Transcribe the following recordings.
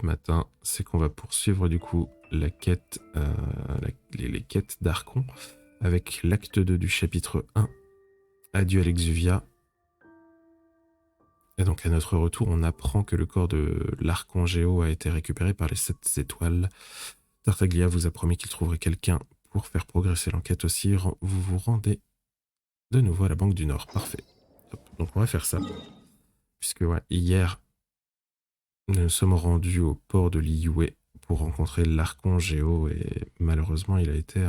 ce matin, c'est qu'on va poursuivre du coup la quête, les quêtes d'Archon avec l'acte 2 du chapitre 1, Adieu à l'Exuvia. Et donc à notre retour, on apprend que le corps de l'Archangéo a été récupéré par les 7 étoiles. Tartaglia vous a promis qu'il trouverait quelqu'un pour faire progresser l'enquête aussi. Vous vous rendez de nouveau à la Banque du Nord. Parfait. Hop. Donc on va faire ça. Puisque ouais, hier, nous sommes rendus au port de Liyue pour rencontrer l'Archangéo et malheureusement il a été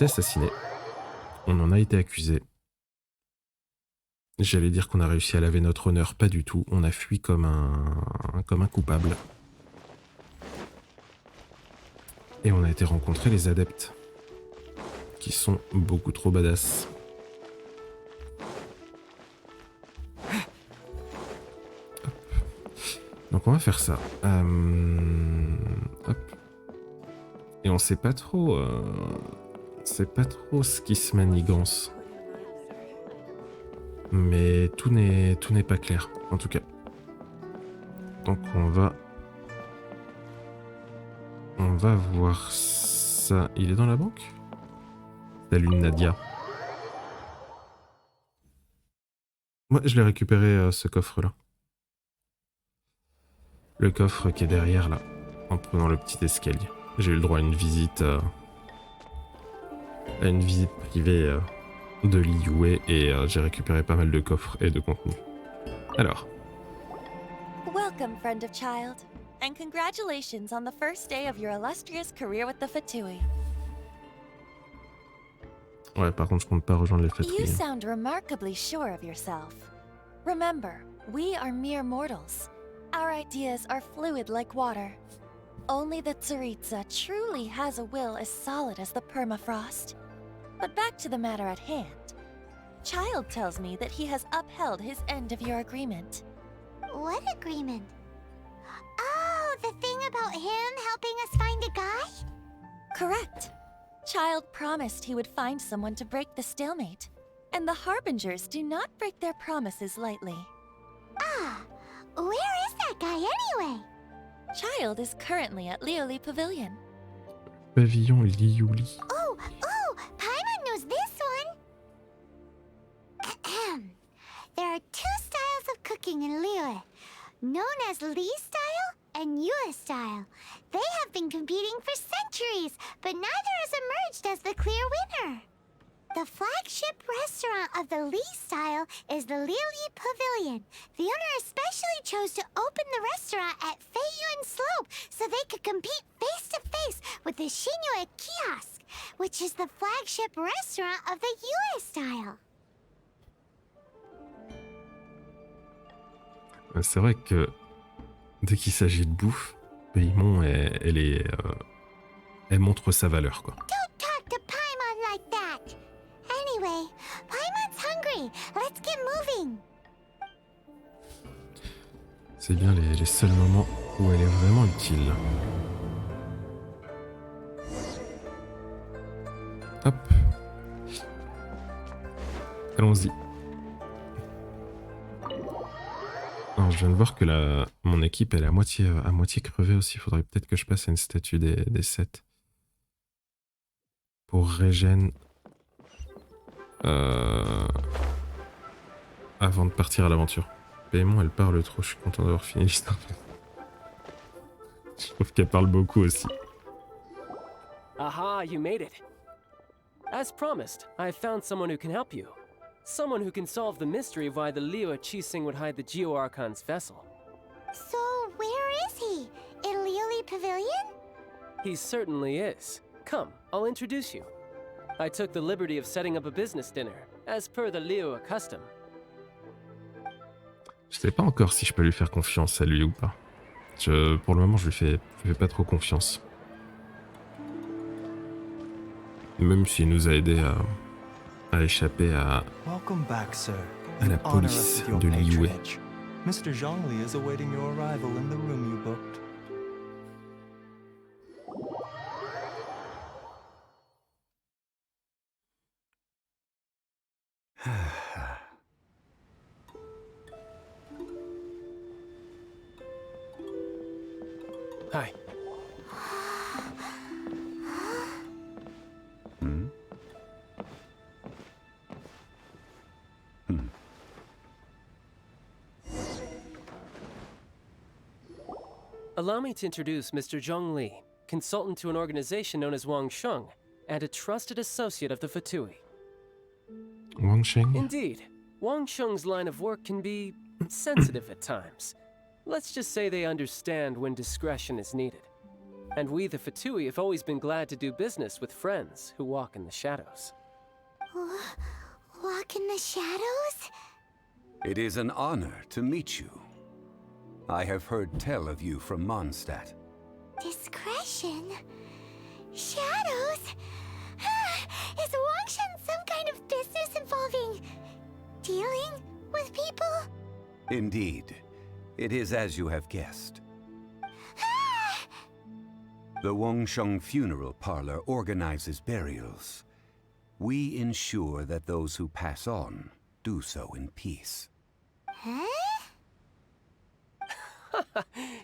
assassiné. On en a été accusé. J'allais dire qu'on a réussi à laver notre honneur, pas du tout. On a fui comme un coupable. Et on a été rencontrer les adeptes, qui sont beaucoup trop badass. Hop. Donc on va faire ça. Hop. Et on sait pas trop... c'est pas trop ce qui se manigance. Mais tout n'est pas clair, en tout cas. Donc on va voir ça. Il est dans la banque? Salut Nadia. Moi, je l'ai récupéré, ce coffre-là. Le coffre qui est derrière, là, en prenant le petit escalier. J'ai eu le droit à une visite privée de Liyue et j'ai récupéré pas mal de coffres et de contenu. Alors. Welcome, friend of child, and congratulations on the first day of your illustrious career with the Fatui. Ouais, par contre, je compte pas rejoindre les You Fatui. sound remarkably sure of yourself. Remember, we are mere mortals. Our ideas are fluid like water. Only the Tsaritsa truly has a will as solid as the permafrost. But back to the matter at hand. Child tells me that he has upheld his end of your agreement. What agreement? Oh, the thing about him helping us find a guy? Correct. Child promised he would find someone to break the stalemate. And the Harbingers do not break their promises lightly. Ah, where is that guy anyway? Child is currently at Lioli Pavilion. Pavillon Liuli. Oh, Paimon knows this one. Ahem. There are 2 styles of cooking in Liyue, known as Li style and Yue style. They have been competing for centuries, but neither has emerged as the clear winner. The flagship restaurant of the Li style is the Lioli Pavilion. The owner especially chose to open the restaurant at Feiyuan Slope so they could compete face to face with the Shinyue Kiosk, which is the flagship restaurant of the Yue style. C'est vrai que dès qu'il s'agit de bouffe, Paimon, elle montre sa valeur, quoi. Don't talk to Paimon like that. Anyway, Paimon's hungry. Let's get moving. C'est bien les seuls moments où elle est vraiment utile. Hop. Allons-y. Alors, je viens de voir que mon équipe elle est à moitié crevée aussi. Il faudrait peut-être que je passe à une statue des 7. Pour régène. Avant de partir à l'aventure. Paimon, elle parle trop. Je suis content d'avoir fini l'histoire. Je trouve qu'elle parle beaucoup aussi. Aha, you made it. As promised, I have found someone who can help you. Someone who can solve the mystery of why the Liyue Qixing would hide the Geo-Archon's vessel. So, where is he? In Lioli Pavilion? He certainly is. Come, I'll introduce you. I took the liberty of setting up a business dinner, as per the Liyue custom. Je sais pas encore si je peux lui faire confiance à lui ou pas. Pour le moment, je lui fais pas trop confiance. Même s'il nous a aidé à échapper à la police de Liyue. Mr. Zhongli is awaiting your arrival in the room you booked. Allow me to introduce Mr. Zhongli, consultant to an organization known as Wangsheng, and a trusted associate of the Fatui. Wangsheng? Indeed, Wangsheng's line of work can be sensitive at times. Let's just say they understand when discretion is needed. And we, the Fatui, have always been glad to do business with friends who walk in the shadows. Walk in the shadows? It is an honor to meet you. I have heard tell of you from Mondstadt. Discretion? Shadows? Is Wangshan some kind of business involving dealing with people? Indeed, it is as you have guessed. The Wangsheng Funeral Parlor organizes burials. We ensure that those who pass on do so in peace. Huh?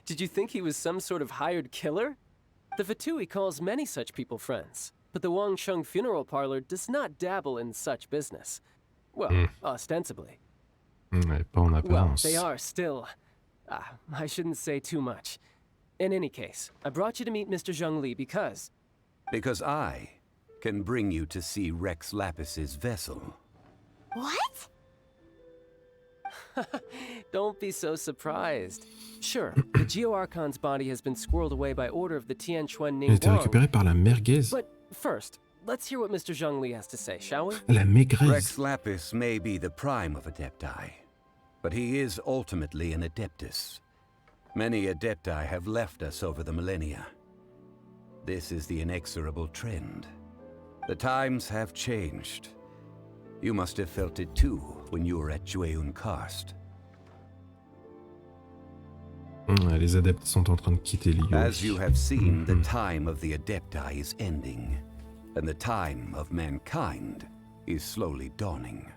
Did you think he was some sort of hired killer? The Fatui calls many such people friends, but the Wangsheng Funeral Parlor does not dabble in such business. Well, ostensibly. Ouais, pas en Well, apparence. they are still... I shouldn't say too much. In any case, I brought you to meet Mr. Zhongli because... Because I can bring you to see Rex Lapis's vessel. What? Don't be so surprised. Sure, the Geo-Archon's body has been squirreled away by order of the Tianquan Elle a été Ningguang. récupérée par la merguez. But first, let's hear what Mr. Zhongli has to say, shall we? La maigresse. Rex Lapis may be the prime of Adepti, but he is ultimately an Adeptus. Many Adepti have left us over the millennia. This is the inexorable trend. The times have changed. You must have felt it too when you were at Jueyun Karst. Les adeptes sont en train de quitter Lyon. As you have seen, the time of the Adepti is ending, and the time of mankind is slowly dawning.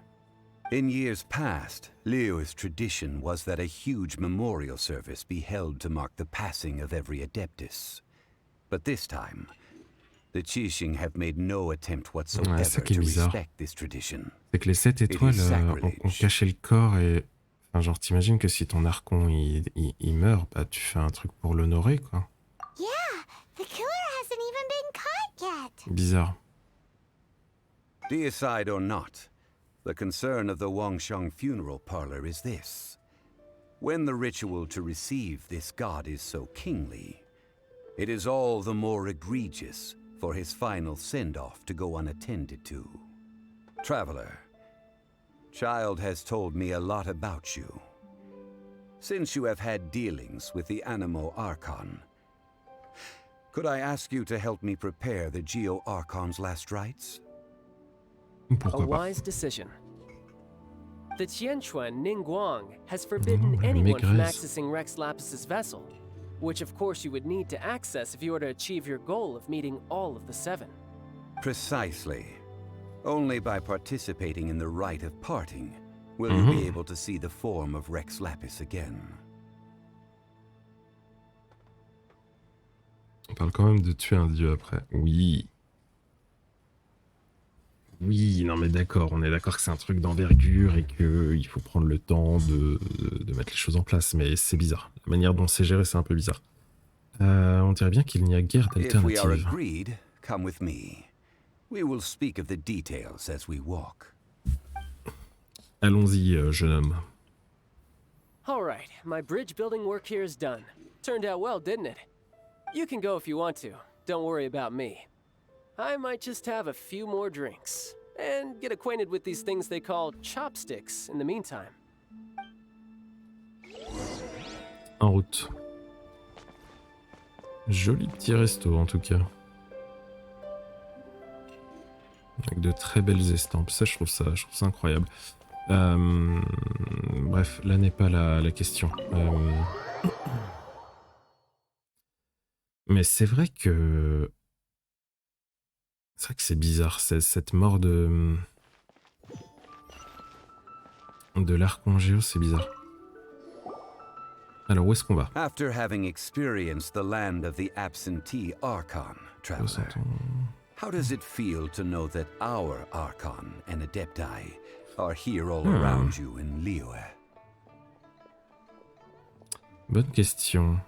In years past, Liyue's tradition was that a huge memorial service be held to mark the passing of every Adeptus. But this time, the Qixing have made no attempt whatsoever ça qui est to bizarre. respect this tradition. C'est que les 7 étoiles sacrilege. ont caché le corps et... Enfin, genre, t'imagines que si ton archon il meurt, bah tu fais un truc pour l'honorer, quoi. Yeah, the killer hasn't even been caught yet. Bizarre. Deicide or not, the concern of the Wangsheng Funeral Parlor is this. When the ritual to receive this god is so kingly, it is all the more egregious for his final send-off to go unattended to. Traveler, Child has told me a lot about you. Since you have had dealings with the Animo Archon, could I ask you to help me prepare the Geo Archon's last rites? A Pourquoi pas. wise decision. The Tianquan Ningguang has forbidden la anyone from maigresse. accessing Rex Lapis's vessel, which of course you would need to access if you were to achieve your goal of meeting all of the 7. Precisely. Only by participating in the rite of parting will you be able to see the form of Rex Lapis again. On parle quand même de tuer un dieu après. Oui. Oui, non mais d'accord, on est d'accord que c'est un truc d'envergure et qu'il faut prendre le temps de mettre les choses en place, mais c'est bizarre. La manière dont c'est géré, c'est un peu bizarre. On dirait bien qu'il n'y a guère If we are d'alternative. agreed, come with me. We will speak of the details as we walk. Allons-y, jeune homme. All right, my bridge building work here is done. Turned out well, didn't it? You can go if you want to. Don't worry about me. I might just have a few more drinks and get acquainted with these things they call chopsticks in the meantime. En route. Joli petit resto en tout cas. Avec de très belles estampes. Ça, je trouve ça incroyable. Bref, là n'est pas la question. Mais c'est vrai que... C'est vrai que c'est bizarre, cette mort de l'archongéo, c'est bizarre. Alors, où est-ce qu'on va? After having experienced the land of the absentee Archon, traveler, how does it feel to know that our Archon and Adepti are here all around you in Liyue? Bonne question.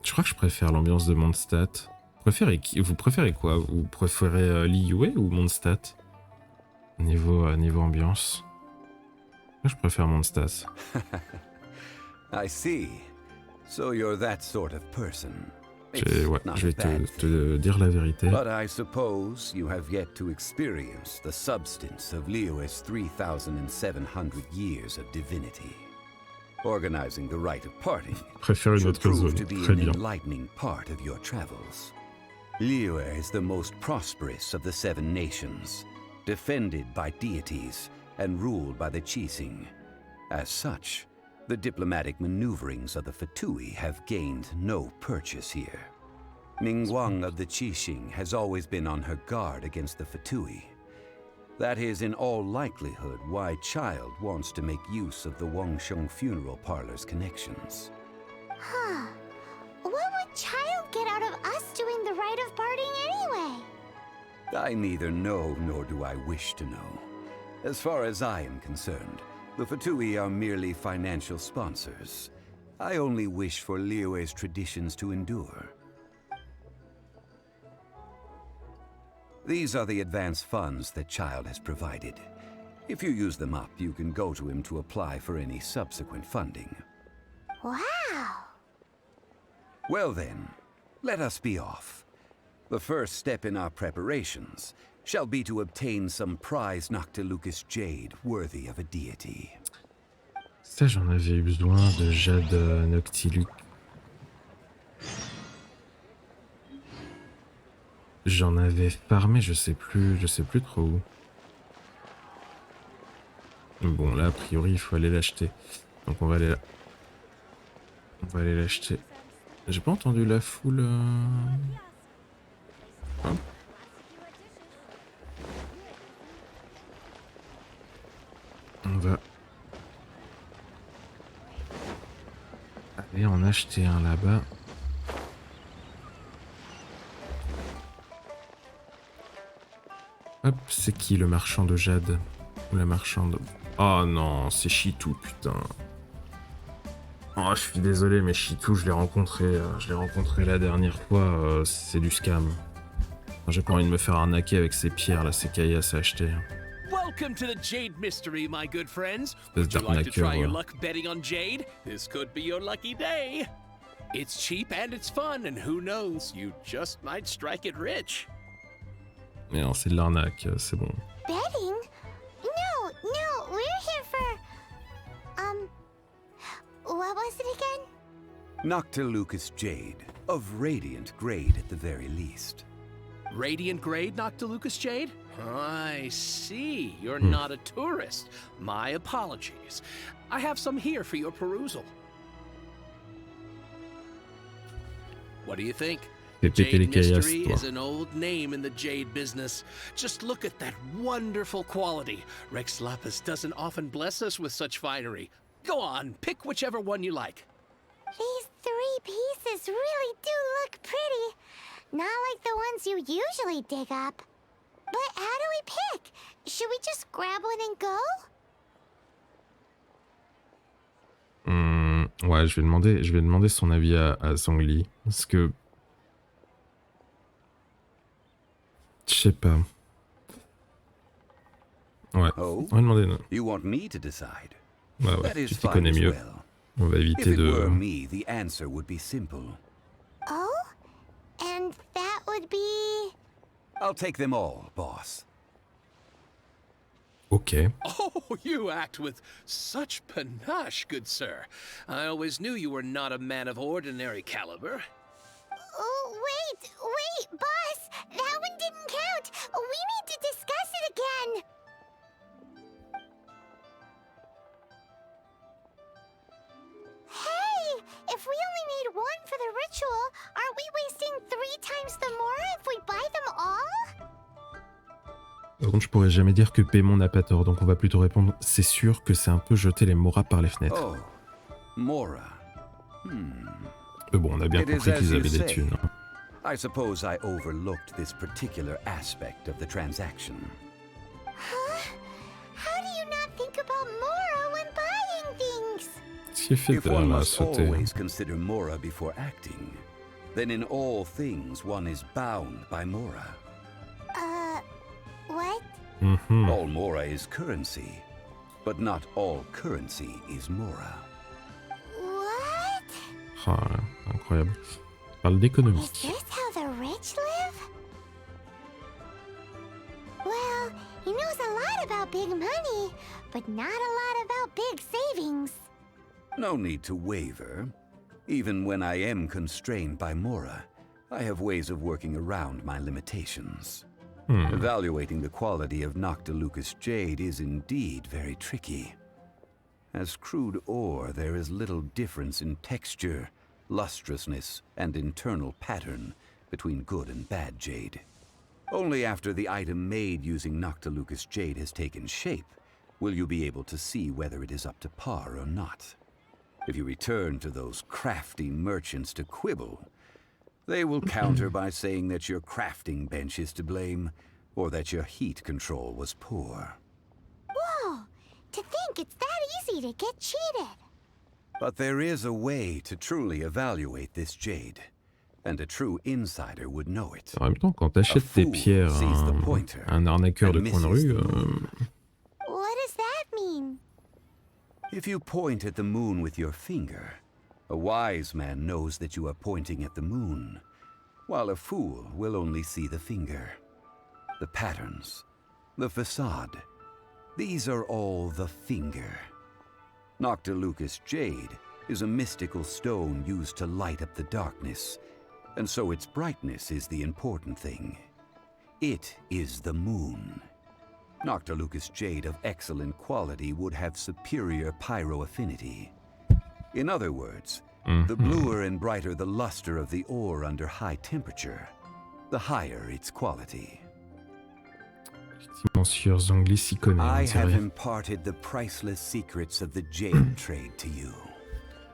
Je crois que je préfère l'ambiance de Mondstadt. Vous préférez quoi? Vous préférez Liyue ou Mondstadt? Niveau ambiance. Moi, je préfère Mondstadt. I see. So you're that sort of person. Ouais, je vais te dire la vérité. But I suppose you have yet to experience the substance of Liyue's 3,700 years of divinity. Organizing the rite of parting Préfère une autre zone. to be Très an bien. enlightening part of your travels. Liyue is the most prosperous of the 7 nations, defended by deities and ruled by the Qixing. As such, the diplomatic maneuverings of the Fatui have gained no purchase here. Ningguang of the Qixing has always been on her guard against the Fatui. That is in all likelihood why Child wants to make use of the Wangsheng funeral parlor's connections. Huh. What would Child get out of us doing the rite of parting anyway? I neither know nor do I wish to know. As far as I am concerned, the Fatui are merely financial sponsors. I only wish for Liyue's traditions to endure. These are the advance funds that Child has provided. If you use them up, you can go to him to apply for any subsequent funding. Wow. Well then, let us be off. The first step in our preparations shall be to obtain some prized Noctilucous jade worthy of a deity. Ça, j'en avais eu besoin de jade Noctiluc. J'en avais farmé, je sais plus trop où. Bon, là, a priori, il faut aller l'acheter. Donc, on va aller là. On va aller l'acheter. J'ai pas entendu la foule. Hop. On va aller en acheter un là-bas. Hop, c'est qui le marchand de jade? Ou la marchande? Oh non, c'est Chitou, putain. Oh, je suis désolé, mais Chitou, je l'ai rencontré la dernière fois, c'est du scam. J'ai pas envie de me faire arnaquer avec ces pierres là, ces caillasses à acheter. Welcome to the Jade Mystery, my good friends. Espèce Would you like to try your d'arnaqueur. luck betting on Jade? This could be your lucky day. It's cheap and it's fun, and who knows, you just might strike it rich. Mais non, c'est de l'arnaque, c'est bon. Betting? No, we're here for... What was it again? Noctilucous jade, of radiant grade at the very least. Radiant grade Noctilucous Jade? I see. You're not a tourist. My apologies. I have some here for your perusal. What do you think? Fais péter les Jade caillasses, Mystery toi. is an old name in the jade business. Just look at that wonderful quality. Rex Lapis doesn't often bless us with such finery. Go on, pick whichever one you like. These 3 pieces really do look pretty. Not like the ones you usually dig up. But how do we pick? Should we just grab one and go? Ouais, je vais demander son avis à Zhongli. Parce que... Je sais pas. Ouais, Oh, on va demander... Non. you want me to decide? Ouais, That tu is t'y fine connais as mieux. well. On va If éviter it were de... me, the answer would be simple. Oh? And that would be... I'll take them all, boss. Ok. Oh, you act with such panache, good sir. I always knew you were not a man of ordinary caliber. Oh, wait, boss! That one didn't count! We need to discuss it again! Hey! If we only need one for the ritual, aren't we wasting 3 times the more if we buy them all? Par contre, je pourrais jamais dire que Paimon n'a pas tort, donc on va plutôt répondre c'est sûr que c'est un peu jeter les moras par les fenêtres. Oh, Mora. Mais bon, on a bien It is compris as qu'ils you avaient des say. thunes. Hein. I suppose I overlooked this particular aspect of the transaction. Huh? How do you not think about Mora when buying things? Ce qui est fait If de one la must sauter. always consider Mora before acting, then in all things one is bound by mora. What? All mora is currency, but not all currency is mora. What? Ah, incroyable. Il parle d'économie. Is this how the rich live? Well, he knows a lot about big money, but not a lot about big savings. No need to waver. Even when I am constrained by mora, I have ways of working around my limitations. Evaluating the quality of Noctilucous jade is indeed very tricky. As crude ore, there is little difference in texture, lustrousness, and internal pattern between good and bad jade. Only after the item made using Noctilucous jade has taken shape will you be able to see whether it is up to par or not. If you return to those crafty merchants to quibble, they will counter by saying that your crafting bench is to blame, or that your heat control was poor. Whoa! To think it's that easy to get cheated. But there is a way to truly evaluate this jade, and a true insider would know it. En même temps, quand t'achètes tes pierres à un arnaqueur de coin de rue... What does that mean? If you point at the moon with your finger, a wise man knows that you are pointing at the moon, while a fool will only see the finger. The patterns, the facade, these are all the finger. Noctilucous jade is a mystical stone used to light up the darkness, and so its brightness is the important thing. It is the moon. Noctilucous jade of excellent quality would have superior pyro affinity. In other words, the bluer and brighter the luster of the ore under high temperature, the higher its quality. Monsieur Zangli s'y connaît, I c'est have vrai. imparted the priceless secrets of the jade trade to you.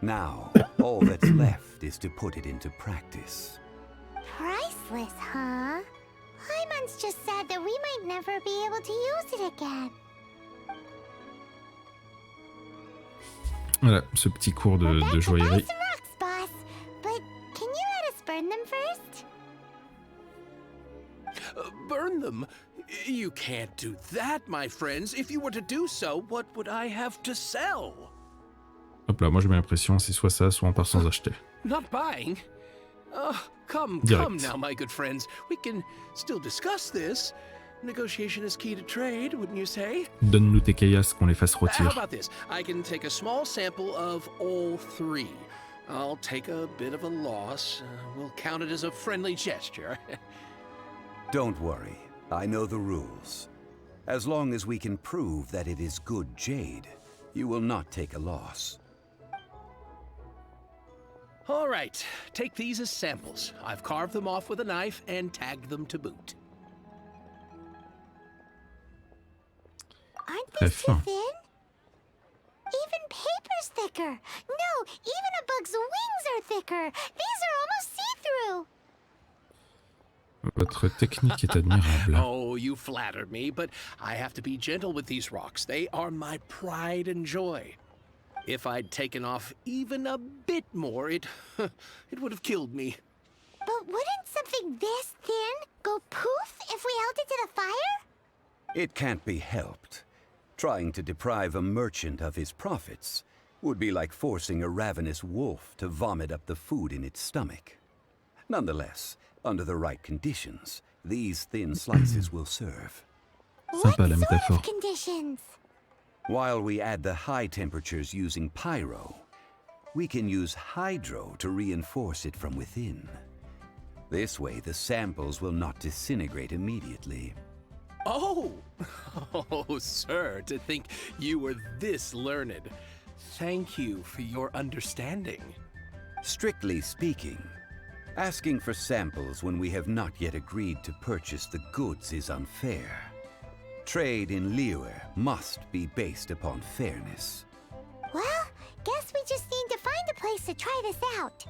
Now, all that's left is to put it into practice. Priceless, huh? Hyman's just sad that we might never be able to use it again. Voilà, ce petit cours We're de back to buy joaillerie. some rocks, boss. But can you let us burn them first? Burn them? You can't do that, my friends. If you were to do so, what would I have to sell? Hop là, moi j'ai l'impression c'est soit ça, soit on part sans acheter. Not buying? Come Direct. now, my good friends. We can still discuss this. Negotiation is key to trade, wouldn't you say? Donne-nous tes caillasses qu'on les fasse How rôtir. about this? I can take a small sample of all three. I'll take a bit of a loss. We'll count it as a friendly gesture. Don't worry, I know the rules. As long as we can prove that it is good jade, you will not take a loss. All right, take these as samples. I've carved them off with a knife and tagged them to boot. Aren't Très these too fin. thin? Even paper's thicker. No, even a bug's wings are thicker. These are almost see-through. Votre technique est admirable. Oh, you flatter me, but I have to be gentle with these rocks. They are my pride and joy. If I'd taken off even a bit more, it would have killed me. But wouldn't something this thin go poof if we held it to the fire? It can't be helped. Trying to deprive a merchant of his profits would be like forcing a ravenous wolf to vomit up the food in its stomach. Nonetheless, under the right conditions, these thin slices will serve. Sympa la What sort métaphore. of conditions? While we add the high temperatures using pyro, we can use hydro to reinforce it from within. This way, the samples will not disintegrate immediately. Oh! Oh, sir, to think you were this learned. Thank you for your understanding. Strictly speaking, asking for samples when we have not yet agreed to purchase the goods is unfair. Trade in Liyue must be based upon fairness. Well, guess we just need to find a place to try this out.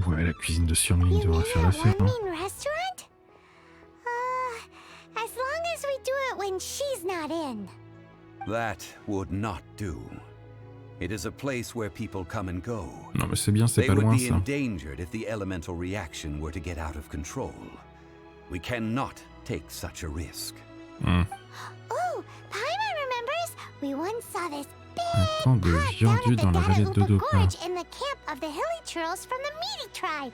Ouais, la cuisine de Surmling You devrait mean faire that l'affaire. one Hein. main restaurant? As long as we do it when she's not in. That would not do. It is a place where people come and go. Non mais c'est bien, c'est They pas would loin be ça. endangered if the elemental reaction were to get out of control. We cannot take such a risk. Oh, Paimon remembers. We once saw this Un camp big de pot down viandu at the dans la vallée de Donnent Dodopa. Gorge in the camp of the hilly churls from the meaty tribe.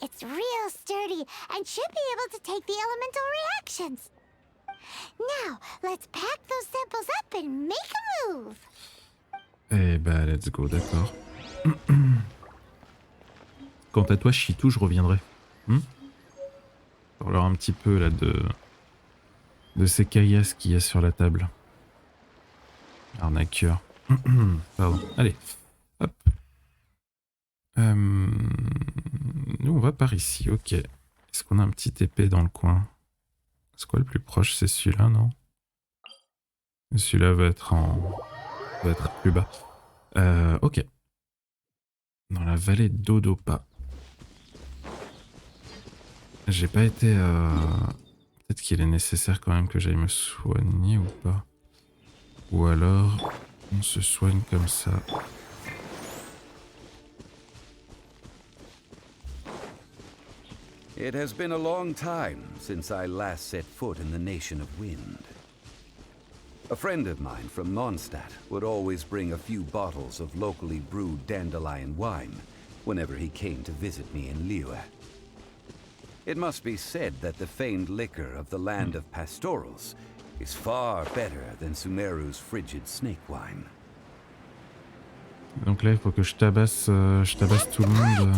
It's real sturdy and should be able to take the elemental reactions. Now, let's pack those samples up and make a move. Eh bah, let's go, d'accord. Quant à toi, Chitou, je reviendrai. Parler un petit peu là de ces caillasses qu'il y a sur la table. Arnaqueur. Pardon. Allez. Hop. Nous, on va par ici. Ok. Est-ce qu'on a un petit épée dans le coin? C'est quoi le plus proche? C'est celui-là, non? Celui-là va être plus bas. Ok. Dans la vallée de Dodopa. J'ai pas été... Peut-être qu'il est nécessaire quand même que j'aille me soigner ou pas. Ou alors, on se soigne comme ça. It has been a long time since I last set foot in the Nation of Wind. A friend of mine from Mondstadt would always bring a few bottles of locally brewed dandelion wine whenever he came to visit me in Liyue. It must be said that the famed liquor of the land of pastorals is far better than Sumeru's frigid snake wine. Donc là, il faut que je tabasse tout le monde.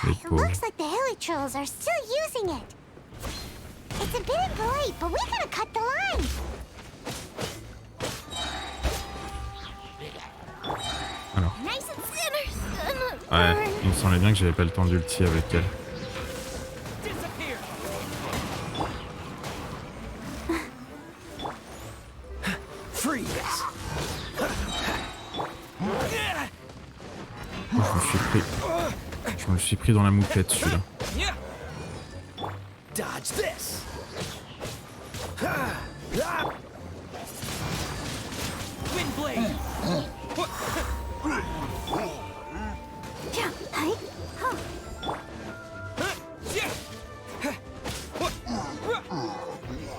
Les It pauvres. looks like the hilly trolls are still using it. It's a bit impolite, but we gotta cut the line. Alors. Nice and center. Ouais, il me semblait bien que j'avais pas le temps d'ulti avec elle. Je me le suis pris dans la moupette celui-là. Dodge this. Wind blade.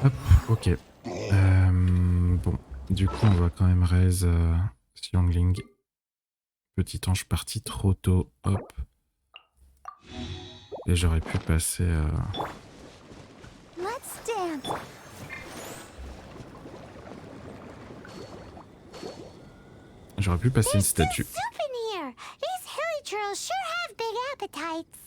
Hop, ok. Bon, du coup on va quand même raise Xiangling. Petit ange parti trop tôt, hop. Et j'aurais pu passer... Let's dance. J'aurais pu passer une statue. Souvenir. These hilly trolls sure have big appetites.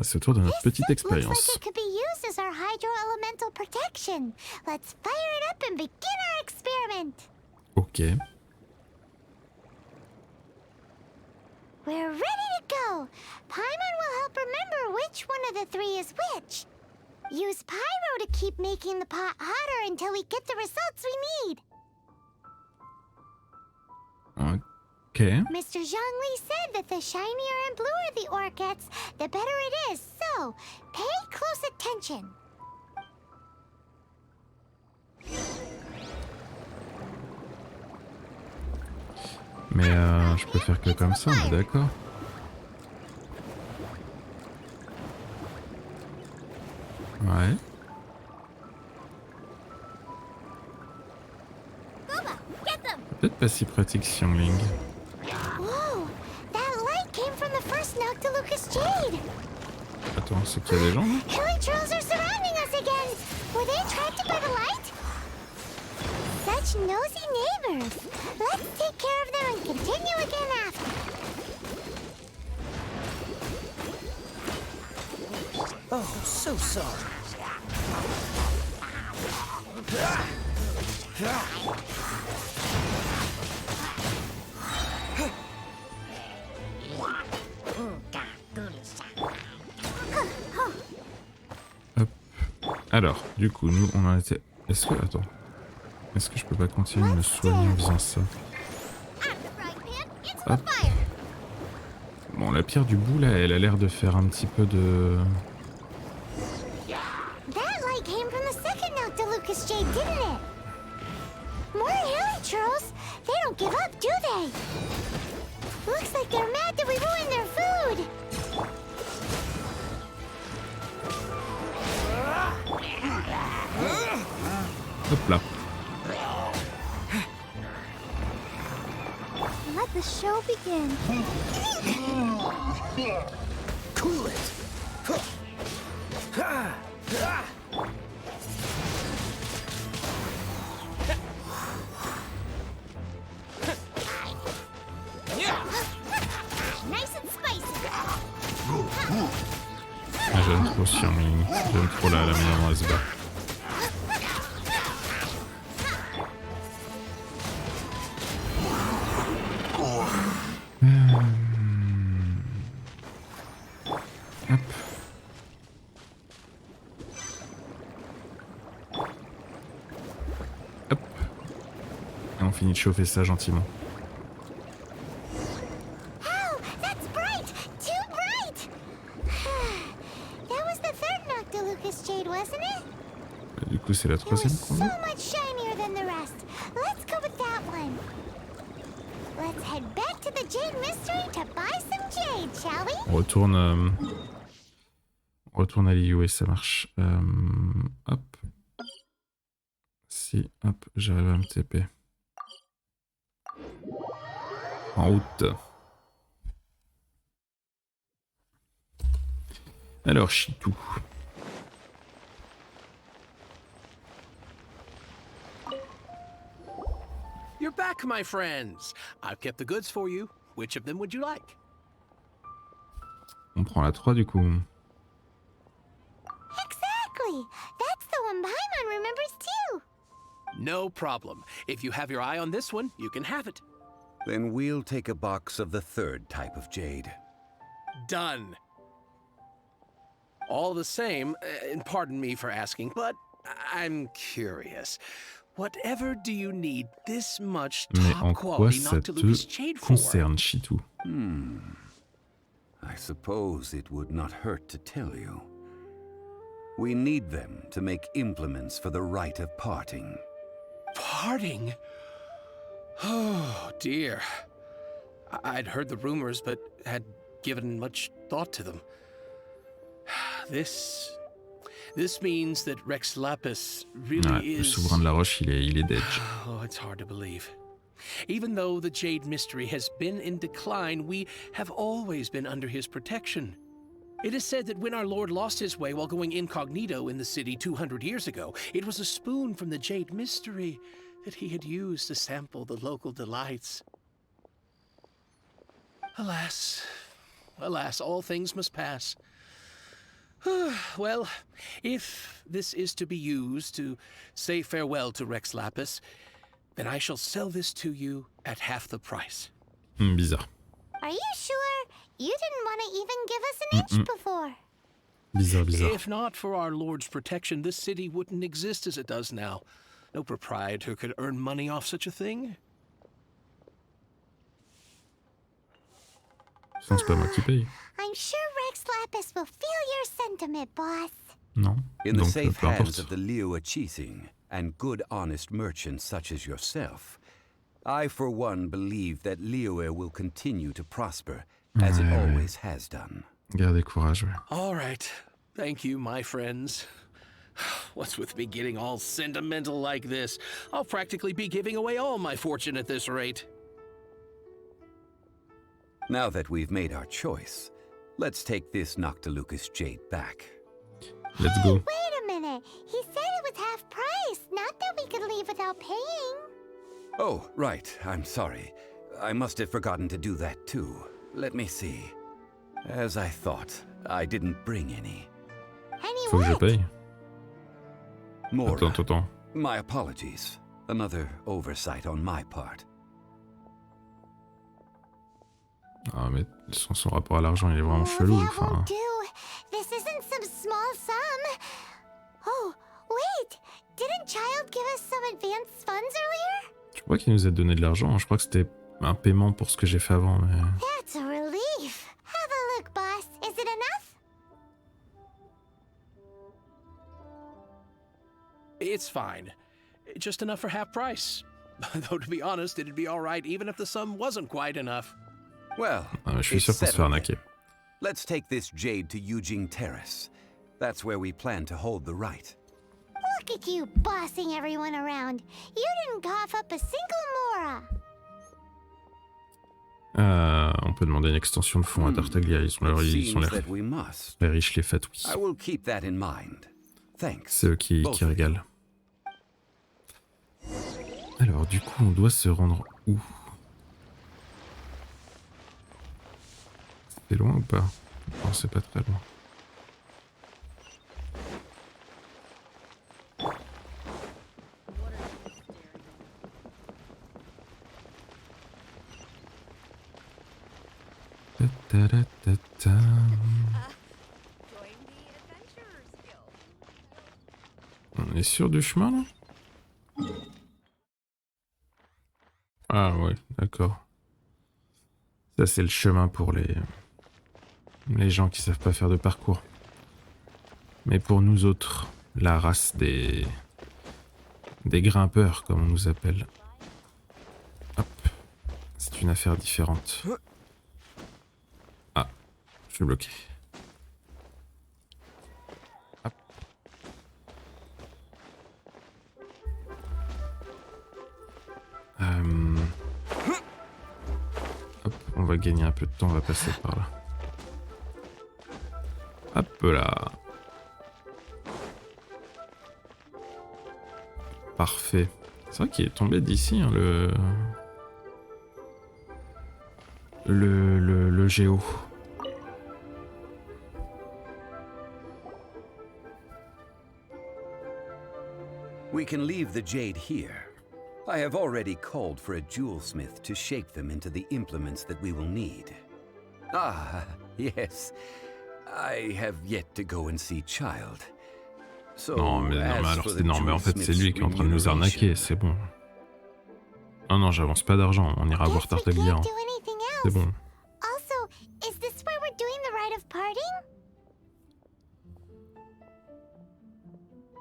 C'est au tour de notre petite This looks like expérience. it could be used as our hydro-elemental protection. Let's fire it up and begin our experiment. Ok. We're ready to go. Paimon will help remember which one of the three is which. Use pyro to keep making the pot hotter until we get the results we need. Ok. Mr. Zhongli said that the shinier and bluer the ore gets, the better it is. So, pay close attention. Mais je peux faire que comme ça, on est d'accord. Ouais. Peut-être pas si pratique Xiangling. Whoa! That light came from the first Noctilucous Jade! Attends, c'est qu'il y a des gens là? Hilly trolls are surrounding us again! Were they attracted by the light? Such nosy neighbors! Let's take care of them and continue again after. Oh, so sorry. Hop. Alors, du coup, nous, on en était... Est-ce que... Attends. Est-ce que je peux pas continuer de me soigner en faisant ça? Hop. Bon, la pierre du bout, là, elle a l'air de faire un petit peu de... That light came from the second Noctilucous Jade, didn't it? More hilly churls? They don't give up, do they? Looks like they're mad that we ruined their food. Hop là. Let the show begin. Cool it. Nice and spicy. Ah, j'aime trop ce Xiangling. J'aime trop la manière dont elle se bat. Hop. Hop. Et on finit de chauffer ça gentiment. Oh, that's bright! Too bright! That was the third Noctilucous jade, wasn't it? Du coup, c'est la It was troisième so qu'on a. much shinier than the rest. Let's go with that one. Let's head back to the Jade Mystery to buy some jade, shall we? On retourne à l'IUE, ça marche. Hop. Si, hop, j'arrive à me TP. En route. Alors, Chitou. You're back, my friends. I've kept the goods for you. Which of them would you like? On prend la 3 du coup. Exactly! That's the one Paimon remembers too! No problem. If you have your eye on this one, you can have it. Then we'll take a box of the third type of jade. Done. All the same, and pardon me for asking, but I'm curious. Whatever do you need this much Mais en top quoi quality ça Noctilucous te jade for? concerne, Chitou? I suppose it would not hurt to tell you. We need them to make implements for the rite of parting. Parting? Oh, dear. I'd heard the rumors, but had given much thought to them. This means that Rex Lapis really Ouais, le is... souverain de la roche, il est dead. Oh, it's hard to believe. Even though the Jade Mystery has been in decline, we have always been under his protection. It is said that when our Lord lost his way while going incognito in the city 200 years ago, it was a spoon from the Jade Mystery that he had used to sample the local delights. Alas, alas, all things must pass. Well, if this is to be used to say farewell to Rex Lapis, then I shall sell this to you at half the price. Bizarre. Are you sure? You didn't want to even give us an inch before. Bizarre. If not for our Lord's protection, this city wouldn't exist as it does now. No proprietor could earn money off such a thing. Sinon, c'est pas moi qui paye. I'm sure Rex Lapis will feel your sentiment, boss. Non. In the Donc, safe peu hands importe. of the Liu Chising and good honest merchants such as yourself, I for one believe that Liu will continue to prosper as it always has done. Gardez courage, ouais. All right. Thank you, my friends. What's with me getting all sentimental like this? I'll practically be giving away all my fortune at this rate. Now that we've made our choice, let's take this Noctilucous jade back. Let's go. Wait a minute. He said it was half price, not that we could leave without paying. Oh, right. I'm sorry. I must have forgotten to do that too. Let me see. As I thought, I didn't bring any. Any Faut que je what? paye. More. Attends. My apologies. Another oversight on my part. Ah, mais son rapport à l'argent, il est vraiment chelou. That Enfin, won't do. This isn't some small sum. Oh, wait. Didn't Child give us some advanced funds earlier? je crois qu'il nous a donné de l'argent. Je crois que c'était un paiement pour ce que j'ai fait avant. Mais... That's a relief. Have a look, boss. Is it enough? It's fine. Just enough for half price. Though to be honest, it'd be all right even if the sum wasn't quite enough. Well, Je suis it's sûr qu'on se fait settled. arnaquer. Let's take this jade to Eugene Terrace. That's where we plan to hold the rite. Look at you bossing everyone around. You didn't cough up a single mora. On peut demander une extension de fonds à Tartaglia. Ils ont Seems l'air that we must. très riches, les fêtes, oui. I will keep that in mind. Thanks. C'est eux qui Both of you. régalent. Alors, du coup, on doit se rendre où? C'est loin ou pas? Non, c'est pas très loin. Ta-ta-ta-ta-ta. On est sûr du chemin là? Ah ouais, d'accord. Ça c'est le chemin pour les gens qui savent pas faire de parcours. Mais pour nous autres, la race des grimpeurs comme on nous appelle. Hop, c'est une affaire différente. Ah, je suis bloqué. Hop. Hop, on va gagner un peu de temps, on va passer par là. Hop là. Parfait. C'est vrai qu'il est tombé d'ici, hein, le géo. We can leave the jade here. I have already called for a jewelsmith to shape them into the implements that we will need. Ah, yes. I have yet to go and see Child. So, Non mais alors as for c'est the non mais en fait c'est lui qui est en train de nous jewelsmith's arnaquer, c'est bon. Non j'avance pas d'argent, on ira voir Guess we Tartaglia. can't Hein. do anything C'est else. bon. Also, is this where we're doing the rite of parting?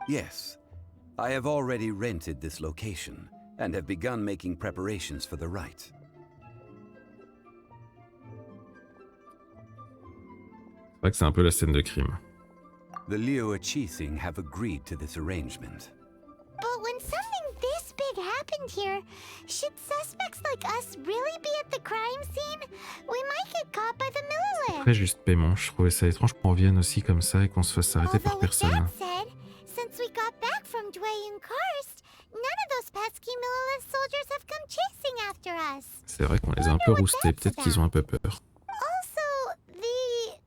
Yes. I have already rented this location and have begun making preparations for the rite. C'est vrai que c'est un peu la scène de crime. The Liu Chising have agreed to this arrangement. But when something this big happened here, should suspects like us really be at the crime scene? We might get caught by the Millelith. Très juste paiement, je trouvais ça étrange qu'on revienne aussi comme ça et qu'on se fasse arrêter par Although with personne. that said, since we got back from Dwayne Karst, none of those pesky Millelith soldiers have come chasing after us. C'est vrai qu'on les a un peu roustés, peut-être qu'ils ont un peu peur. Also, the,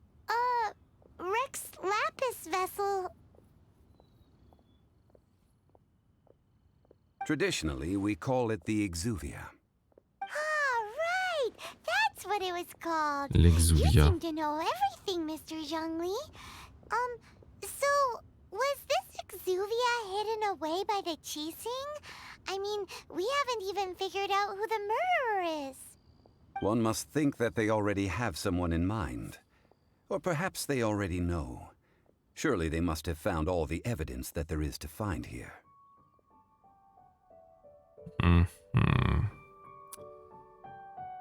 Rex Lapis vessel. Traditionally, we call it the Exuvia. Ah, right! That's what it was called. L'exuvia. You seem to know everything, Mr. Zhongli. So, was this Exuvia hidden away by the Chising? I mean, we haven't even figured out who the murderer is. One must think that they already have someone in mind. Or perhaps they already know. Surely they must have found all the evidence that there is to find here.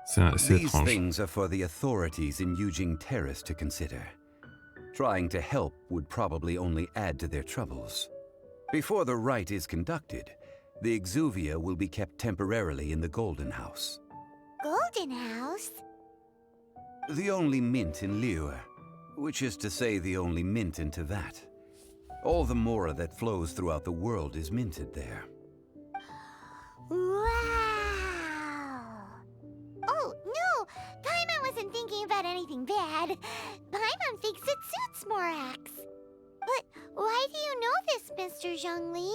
C'est These étrange. things are for the authorities in Eugene Terrace to consider. Trying to help would probably only add to their troubles. Before the rite is conducted, the Exuvia will be kept temporarily in the Golden House. Golden House? The only mint in Liu, which is to say the only mint in Tevat. All the mora that flows throughout the world is minted there. Wow! Oh, no! Paimon wasn't thinking about anything bad. Paimon thinks it suits Morax. But why do you know this, Mr. Zhongli?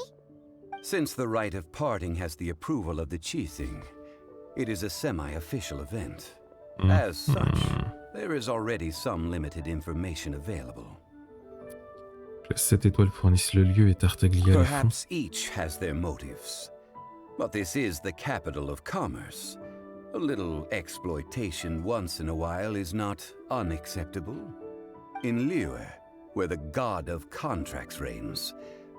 Since the rite of parting has the approval of the Chising, it is a semi-official event. As such, there is already some limited information available. Les 7 étoiles fournissent le lieu et Tartaglia le fond. Perhaps each has their motives. But this is the capital of commerce. A little exploitation once in a while is not unacceptable. In Liu, where the god of contracts reigns,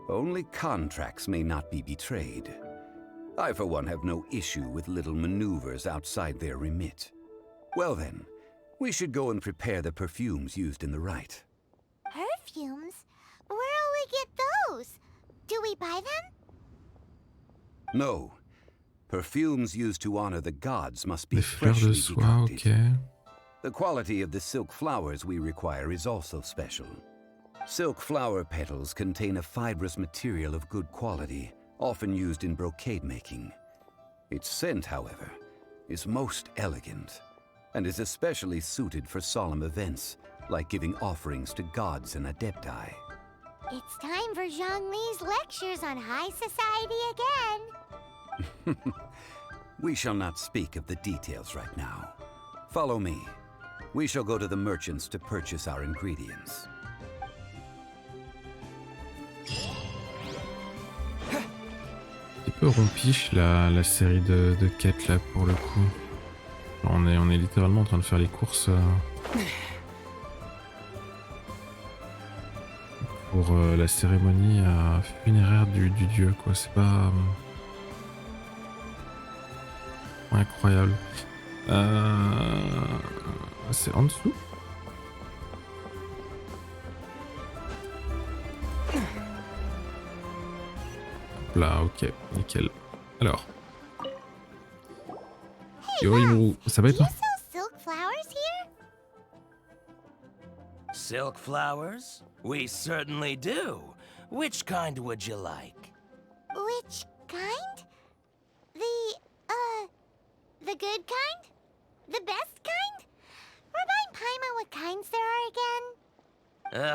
only contracts may not be betrayed. I, for one, have no issue with little maneuvers outside their remit. Well then, we should go and prepare the perfumes used in the rite. Perfumes? Where'll we get those? Do we buy them? No. Perfumes used to honor the gods must be Des fleurs de freshly soie, decocted. ok. The quality of the silk flowers we require is also special. Silk flower petals contain a fibrous material of good quality, often used in brocade making. Its scent, however, is most elegant, and is especially suited for solemn events, like giving offerings to gods and adepti. It's time for Zhongli's lectures on high society again. We shall not speak of the details right now. Follow me. We shall go to the merchants to purchase our ingredients. Un peu rompiche la série de quêtes là pour le coup. On est littéralement en train de faire les courses pour la cérémonie funéraire du dieu quoi. C'est pas incroyable. C'est en dessous. Là, ok, nickel. Alors. Yo, Imru, ça va et Do toi? you sell silk flowers here? Silk flowers? We certainly do. Which kind would you like? Which kind? The good kind? The best kind? Remind Paimon what kinds there are again.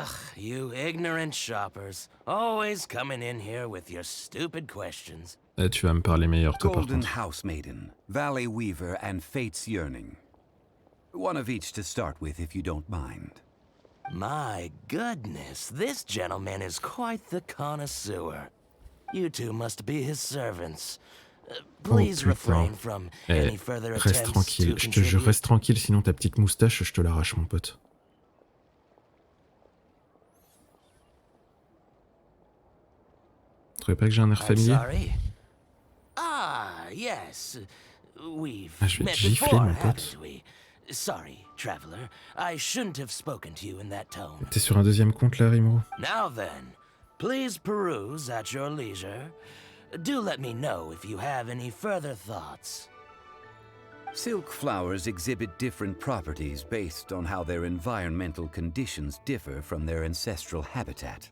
Ugh, you ignorant shoppers. Always coming in here with your stupid questions. Tu vas me parler meilleur toi par Golden contre. House Maiden, Valley Weaver, and Fate's Yearning. One of each to start with, if you don't mind. My goodness, this gentleman is quite the connoisseur. You two must be his servants. Please putain. refrain from any further Reste attempts to tranquille, je te jure, contribute. reste tranquille, sinon ta petite moustache, je te l'arrache mon pote. Tu trouvais pas que j'ai un air I'm familier? sorry. Ah, yes. We've Ah, je vais te met gifler, before, mon pote. haven't we? Sorry, traveler. I shouldn't have spoken to you in that tone. T'es sur un deuxième compte là, Rimuru? Now then, please peruse at your leisure. Do let me know if you have any further thoughts. Silk flowers exhibit different properties based on how their environmental conditions differ from their ancestral habitat.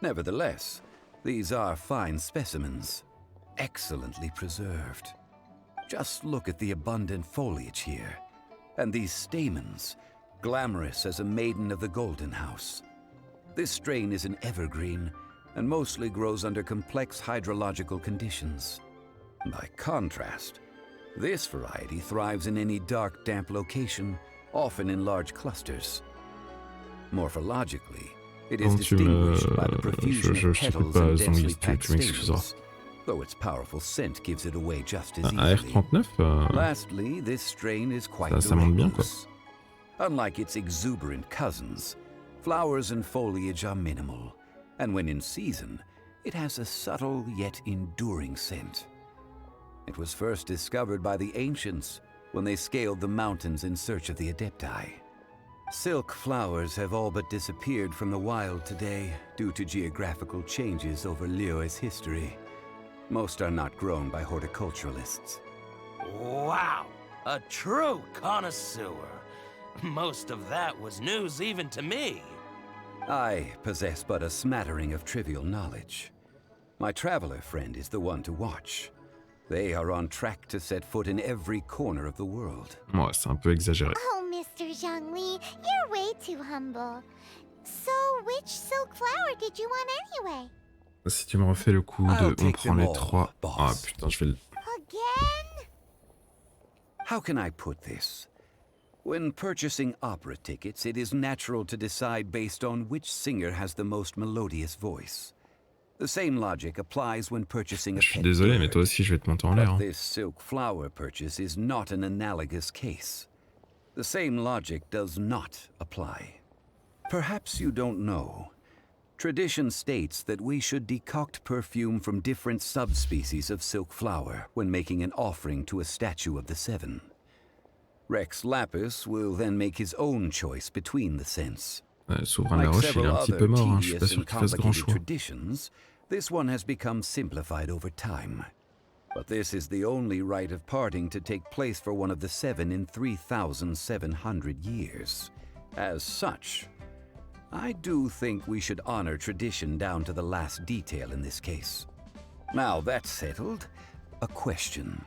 Nevertheless, these are fine specimens, excellently preserved. Just look at the abundant foliage here, and these stamens, glamorous as a maiden of the Golden House. This strain is an evergreen, and mostly grows under complex hydrological conditions. By contrast, this variety thrives in any dark, damp location, often in large clusters. Morphologically, it is Bon, tu me... distinguished by the profusion je of t'écoute petals pas, and Zangli, densely tu packed m'excuseras. stamens, though its powerful scent gives it away just as Un easily. AR39, Lastly, this strain is quite ça monte bien, quoi. directless. Unlike its exuberant cousins, flowers and foliage are minimal, and when in season, it has a subtle yet enduring scent. It was first discovered by the ancients when they scaled the mountains in search of the adepti. Silk flowers have all but disappeared from the wild today due to geographical changes over Liyue's history. Most are not grown by horticulturalists. Wow, a true connoisseur. Most of that was news even to me. I possess but a smattering of trivial knowledge. My traveler friend is the one to watch. They are on track to set foot in every corner of the world. Ouais, c'est un peu exagéré. Oh, Mr. Zhongli, you're way too humble. So, which silk flower did you want anyway? Si tu me refais le coup I'll de on take prend them les all, trois... boss. Ah putain, je vais le... Again? How can I put this? When purchasing opera tickets, it is natural to decide based on which singer has the most melodious voice. The same logic applies when purchasing a Je suis pet désolé, mais bird. toi aussi je vais te monter en l'air. But Hein. this silk flower purchase is not an analogous case. The same logic does not apply. Perhaps you don't know. Tradition states that we should decoct perfume from different subspecies of silk flower when making an offering to a statue of the seven. Rex Lapis will then make his own choice between the scents. Souverain de la Like Roche, il est several un petit peu other mort, hein. Je suis pas tedious sûr and qu'il fasse grand complicated choix. traditions, this one has become simplified over time. But this is the only rite of parting to take place for one of the seven in 3,700 years. As such, I do think we should honor tradition down to the last detail in this case. Now that's settled, a question.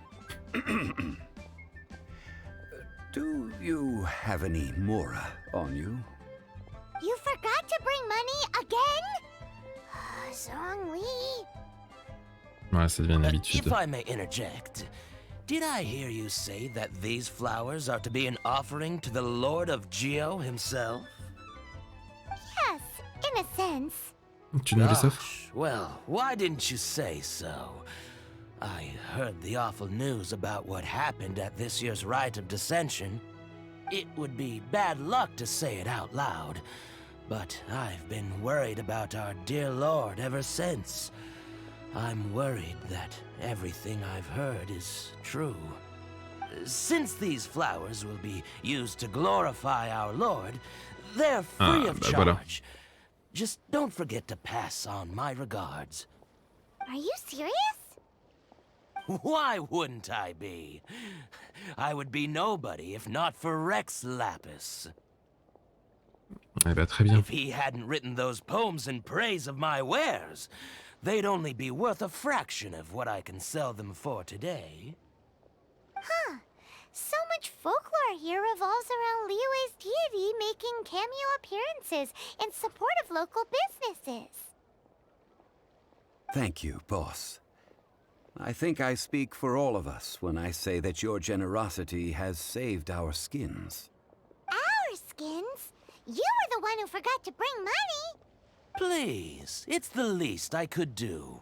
Do you have any mora on you? You forgot to bring money again? Zhongli. Ouais, ça devient une habitude. If I may interject, did I hear you say that these flowers are to be an offering to the Lord of Geo himself? Yes, in a sense. Tu nous les offres? Gosh, well, why didn't you say so? I heard the awful news about what happened at this year's Rite of Dissension. It would be bad luck to say it out loud, but I've been worried about our dear Lord ever since. I'm worried that everything I've heard is true. Since these flowers will be used to glorify our Lord, they're free of charge. Voilà. Just don't forget to pass on my regards. Are you serious? Why wouldn't I be? I would be nobody if not for Rex Lapis. Eh ben, très bien. If he hadn't written those poems in praise of my wares, they'd only be worth a fraction of what I can sell them for today. Huh. So much folklore here revolves around Liyue's deity making cameo appearances in support of local businesses. Thank you, boss. I think I speak for all of us when I say that your generosity has saved our skins. Our skins? You were the one who forgot to bring money. Please, it's the least I could do.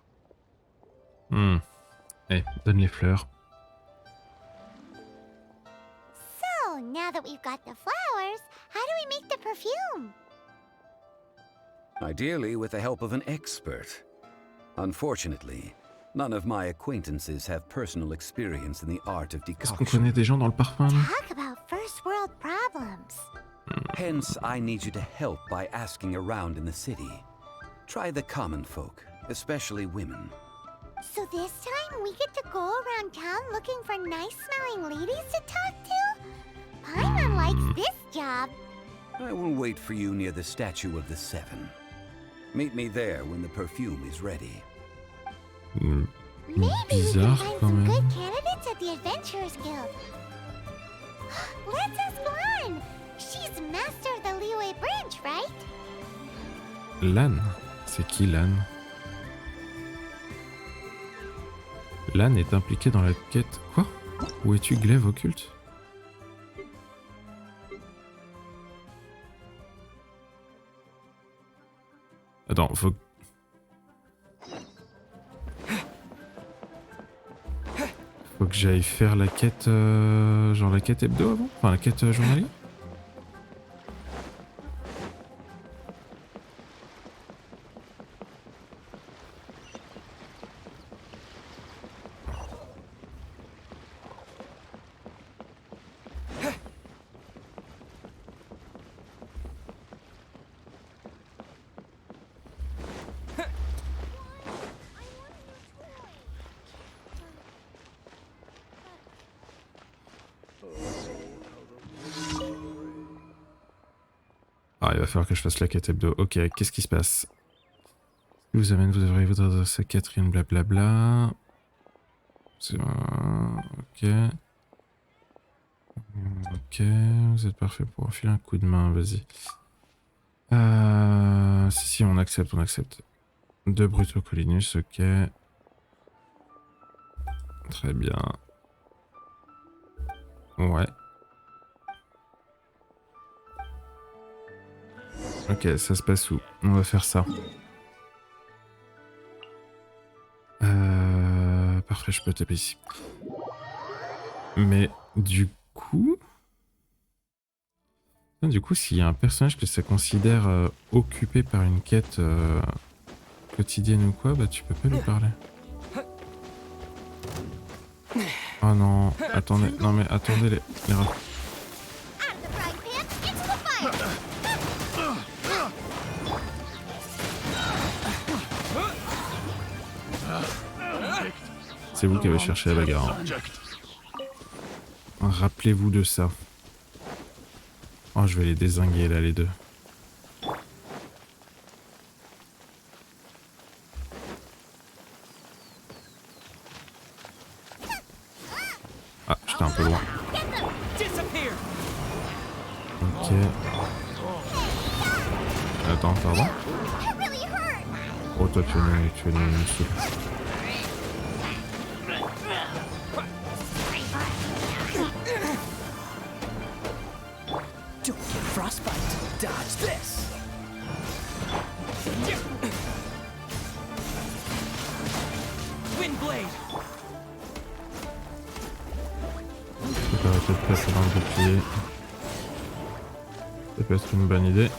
Eh, donne les fleurs. So, now that we've got the flowers, how do we make the perfume? Ideally with the help of an expert. Unfortunately, none of my acquaintances have personal experience in the art of Est-ce qu'on decoction. connaît des gens dans le parfum, là? Talk about first world problems. Hence, I need you to help by asking around in the city. Try the common folk, especially women. So this time we get to go around town looking for nice-smelling ladies to talk to? Paimon likes this job. I will wait for you near the statue of the seven. Meet me there when the perfume is ready. Maybe we can Bizarre, find quand some même. good candidates at the Adventurers Guild. Let's ask Lan. She's master of the Liyue branch, right? Lan? C'est qui Lan? Lan est impliqué dans la quête... Quoi? Où es-tu, glaive occulte? Attends, faut... Faut que j'aille faire la quête... genre la quête hebdo avant? Enfin, la quête journalière? Ah, il va falloir que je fasse la quête hebdo. Ok, qu'est-ce qui se passe? Vous amène, vous devriez vous adresser à Catherine, blablabla. C'est ok. Ok, vous êtes parfait pour enfiler un coup de main, vas-y. Si, on accepte, on accepte. 2 Brutocolinus, ok. Très bien. Ouais. Ok, ça se passe où? On va faire ça. Parfait, je peux taper ici. Mais du coup... Du coup, s'il y a un personnage que ça considère occupé par une quête quotidienne ou quoi, bah tu peux pas lui parler. Oh non, attendez, non mais attendez les rats. C'est vous qui avez cherché la bagarre. Hein. Rappelez-vous de ça. Oh, je vais les dézinguer là, les deux. Ah, j'étais un peu loin. Ok. Attends, pardon. Oh, toi, tu es une soupe. Dodge this. Wind blade. Je peux arrêter de passer dans le bouclier. Ça peut être une bonne idée.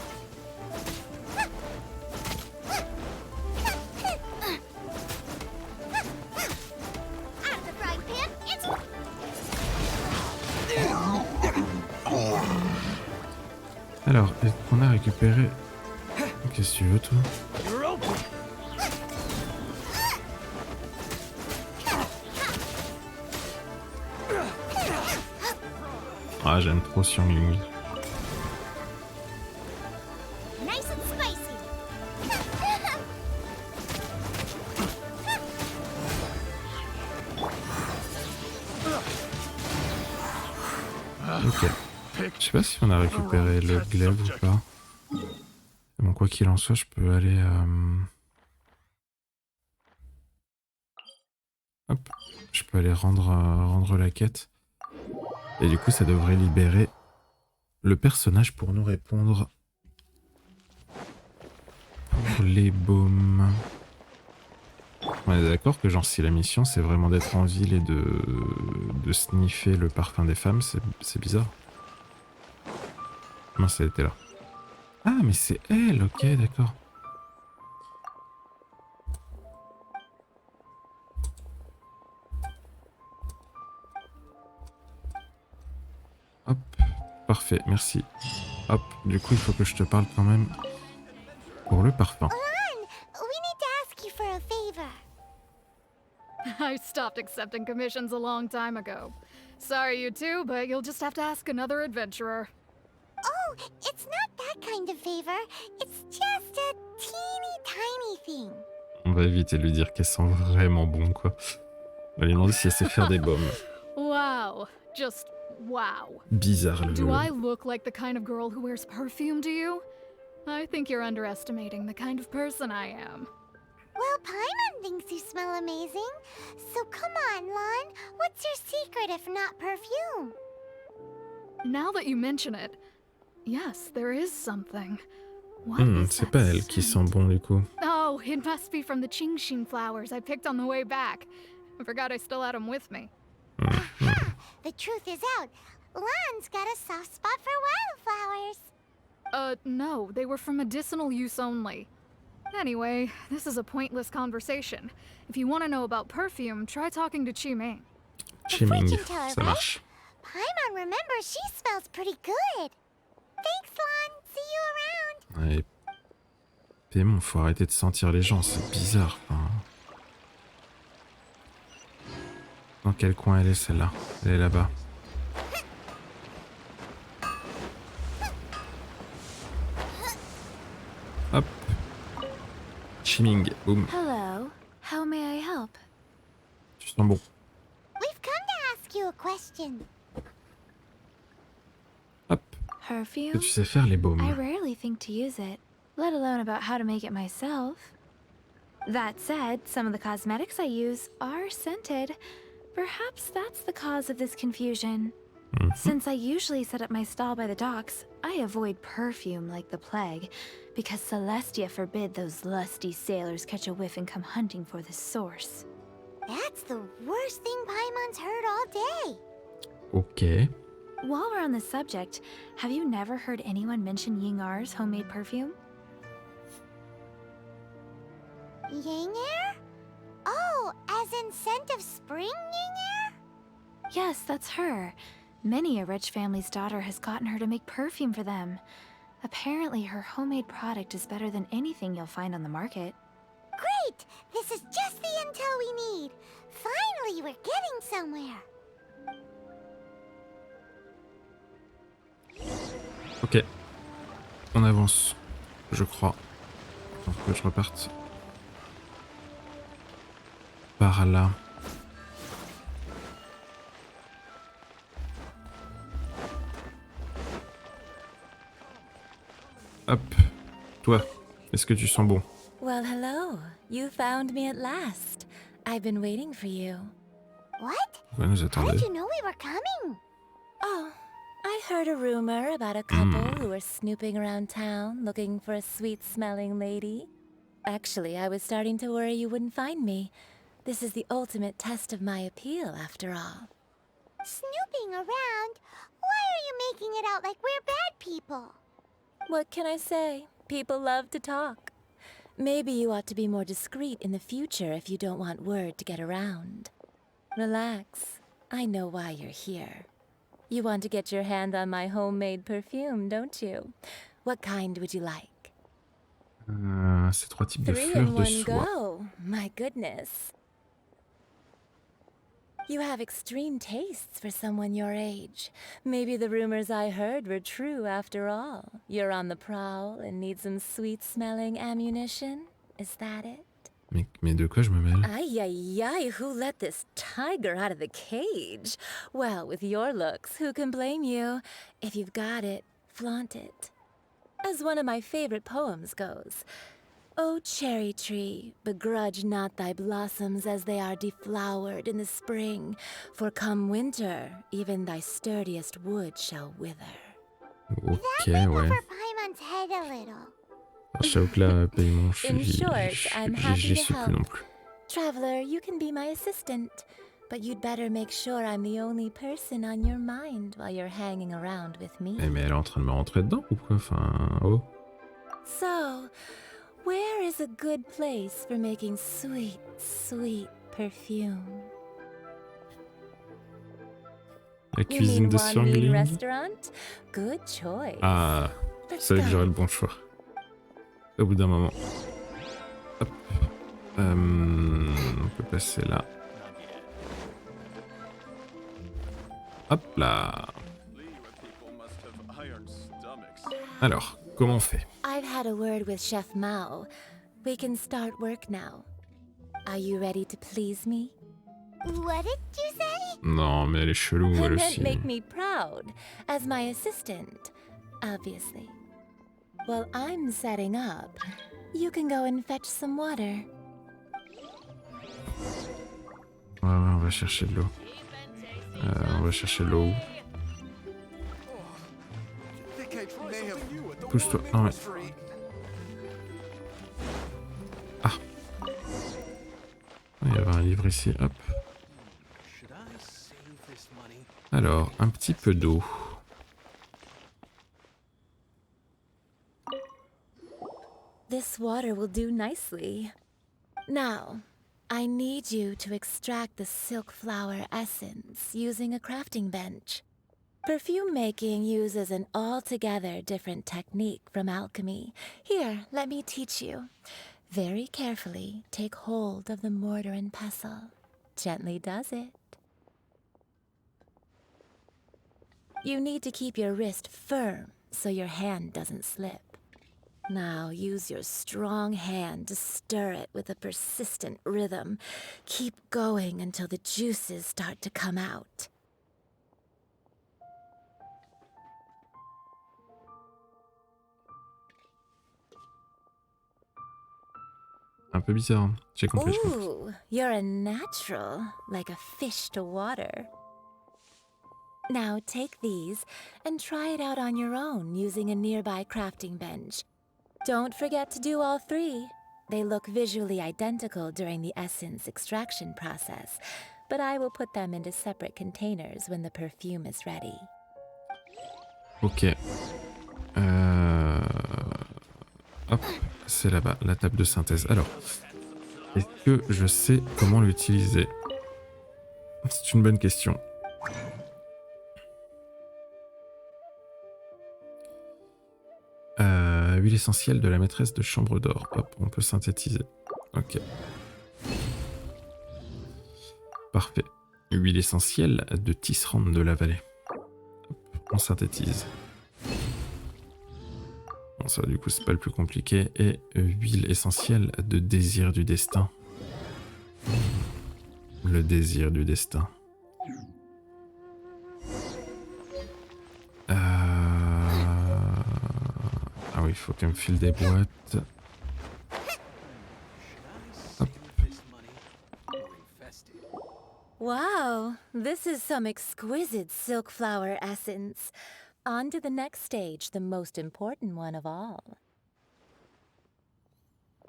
Alors, est-ce qu'on a récupéré... Qu'est-ce que tu veux, toi? Ah, j'aime trop Xiangling. Nice and spicy. Ok. Je sais pas si on a récupéré le glaive ou pas. Bon, quoi qu'il en soit, je peux aller... Hop. Je peux aller rendre la quête. Et du coup, ça devrait libérer le personnage pour nous répondre. Pour les baumes. On est d'accord que genre si la mission c'est vraiment d'être en ville et de sniffer le parfum des femmes, c'est bizarre. Non, ça était là. Ah, mais c'est elle, ok, d'accord. Hop, parfait, merci. Hop, du coup, il faut que je te parle quand même pour le parfum. We need to ask you for a favor. I stopped accepting commissions a long time ago. Sorry, you two, but you'll just have to ask another adventurer. Oh, it's not that kind of favor. It's just a teeny tiny thing. On va éviter de lui dire qu'elle sent vraiment bon, quoi. On va lui demander si elle sait faire des baumes. Wow. Just wow. Bizarre, le... Do I look like the kind of girl who wears perfume to you? I think you're underestimating the kind of person I am. Well, Paimon thinks you smell amazing. So come on, Lon. What's your secret if not perfume? Now that you mention it, yes, there is something. What is c'est that pas elle qui scent? sent bon, du coup. Oh, it must be from the Qingshin flowers I picked on the way back. I forgot I still had them with me. The truth is out. Lon's got a soft spot for wildflowers. No, they were for medicinal use only. Anyway, this is a pointless conversation. If you want to know about perfume, try talking to Qiming. Chiming, fortune teller, ça marche. Paimon remembers she smells pretty good. Thanks, Lon. See you around. Ouais. Pémon, faut arrêter de sentir les gens, c'est bizarre. Enfin... Dans quel coin elle est, celle-là? Elle est là-bas. Hop. Chiming, boum. Hello. How may I help? Tu sens bon. We've come to ask you a question. Hop. Perfume? Que tu sais faire les baumes. I rarely think to use it, let alone about how to make it myself. That said, some of the cosmetics I use are scented. Perhaps that's the cause of this confusion. Since I usually set up my stall by the docks, I avoid perfume like the plague, because Celestia forbid those lusty sailors catch a whiff and come hunting for the source. That's the worst thing Paimon's heard all day. Ok. While we're on the subject, have you never heard anyone mention Yingar's homemade perfume? Yinger? Oh, as in scent of spring, Yinger? Yes, that's her. Many a rich family's daughter has gotten her to make perfume for them. Apparently, her homemade product is better than anything you'll find on the market. Great! This is just the intel we need. Finally, we're getting somewhere. Ok. On avance, je crois. Pour que je reparte. Par là. Hop. Toi, est-ce que tu sens bon? Well, hello. You found me at last. I've been waiting for you. What? Pourquoi nous How attendait? did you know we were coming? Oh, I heard a rumor about a couple who were snooping around town looking for a sweet-smelling lady. Actually, I was starting to worry you wouldn't find me. This is the ultimate test of my appeal, after all. Snooping around? Why are you making it out like we're bad people? What can I say? People love to talk. Maybe you ought to be more discreet in the future if you don't want word to get around. Relax. I know why you're here. You want to get your hand on my homemade perfume, don't you? What kind would you like? Ces 3 types de 3 fleurs in de one soie. go. My goodness. You have extreme tastes for someone your age. Maybe the rumors I heard were true after all. You're on the prowl and need some sweet-smelling ammunition? Is that it? Mais de quoi je me mêle? Ay, ay, ay, who let this tiger out of the cage? Well, with your looks, who can blame you? If you've got it, flaunt it. As one of my favorite poems goes, "O cherry tree, begrudge not thy blossoms as they are deflowered in the spring, for come winter, even thy sturdiest wood shall wither." Ok, That went ouais. over Paimon's head a little. Je t'avoue que là, paiement, In short, I'm happy j'y to suis plus help. non plus. Traveler, you can be my assistant, but you'd better make sure I'm the only person on your mind while you're hanging around with me. Mais elle est en train de me rentrer dedans ou quoi? Enfin, oh. So, where is a good place for making sweet, sweet perfume? La You cuisine mean de Wan Min Xiangling. restaurant? Good choice. Ah, je Let's savais que go. j'aurais le bon choix. Au bout d'un moment. Hop. On peut passer là. Hop là. Alors, comment on fait? I've had a word with Chef Mao. We can start work now. Are you ready to please me? What did you say? Non, mais elle est chelou, I elle meant aussi. make me proud, as my assistant, obviously. While I'm setting up, you can go and fetch some water. Ouais, on va chercher de l'eau. On va chercher de l'eau. Pousse-toi. Ah ouais. Ah. Il y avait un livre ici, hop. Alors, un petit peu d'eau. This water will do nicely. Now, I need you to extract the silk flower essence using a crafting bench. Perfume making uses an altogether different technique from alchemy. Here, let me teach you. Very carefully, take hold of the mortar and pestle. Gently does it. You need to keep your wrist firm so your hand doesn't slip. Now use your strong hand to stir it with a persistent rhythm. Keep going until the juices start to come out. Un peu bizarre, hein. J'ai compris, j'ai compris. Ooh, you're a natural, like a fish to water. Now take these and try it out on your own using a nearby crafting bench. Don't forget to do all 3. They look visually identical during the essence extraction process, but I will put them into separate containers when the perfume is ready. Ok. Hop, c'est là-bas, la table de synthèse. Alors, est-ce que je sais comment l'utiliser? C'est une bonne question. Huile essentielle de la maîtresse de chambre d'or. Hop, on peut synthétiser. Ok. Parfait. Huile essentielle de tisserande de la vallée. Hop, on synthétise. Bon, ça, du coup, c'est pas le plus compliqué. Et huile essentielle de désir du destin. Le désir du destin. Ah oui, il faut qu'elle me file des boîtes. Hop. Wow, this is some exquisite silk flower essence. On to the next stage, the most important one of all.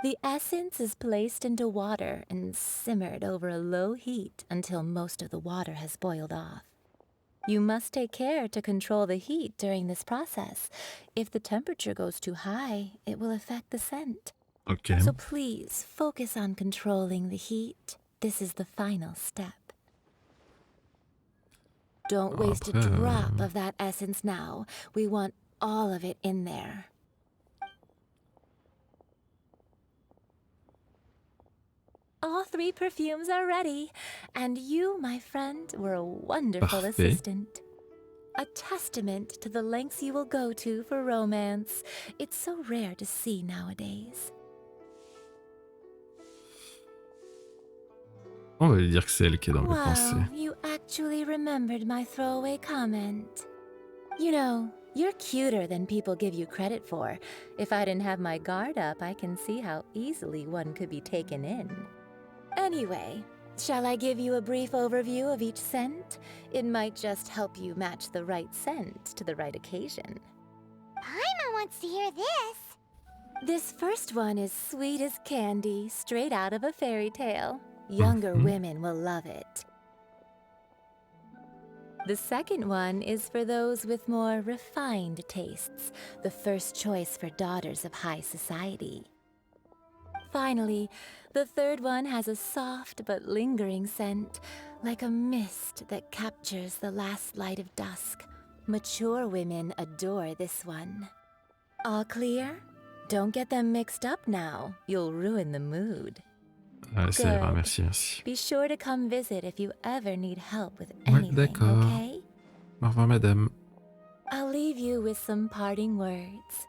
The essence is placed into water and simmered over a low heat until most of the water has boiled off. You must take care to control the heat during this process. If the temperature goes too high, it will affect the scent. Ok. So please focus on controlling the heat. This is the final step. Don't waste a drop of that essence now. We want all of it in there. All 3 perfumes are ready, and you, my friend, were a wonderful assistant. A testament to the lengths you will go to for romance. It's so rare to see nowadays. On va lui dire que c'est elle qui est dans mes pensées. Wow, you actually remembered my throwaway comment. You know, you're cuter than people give you credit for. If I didn't have my guard up, I can see how easily one could be taken in. Anyway, shall I give you a brief overview of each scent? It might just help you match the right scent to the right occasion. Paimon wants to hear this. This first one is sweet as candy, straight out of a fairy tale. Younger women will love it. The second one is for those with more refined tastes, the first choice for daughters of high society. Finally, the third one has a soft but lingering scent, like a mist that captures the last light of dusk. Mature women adore this one. All clear? Don't get them mixed up now. You'll ruin the mood. Ça ira, merci, merci. Be sure to come visit if you ever need help with anything, d'accord. Okay? Au revoir, madame. I'll leave you with some parting words.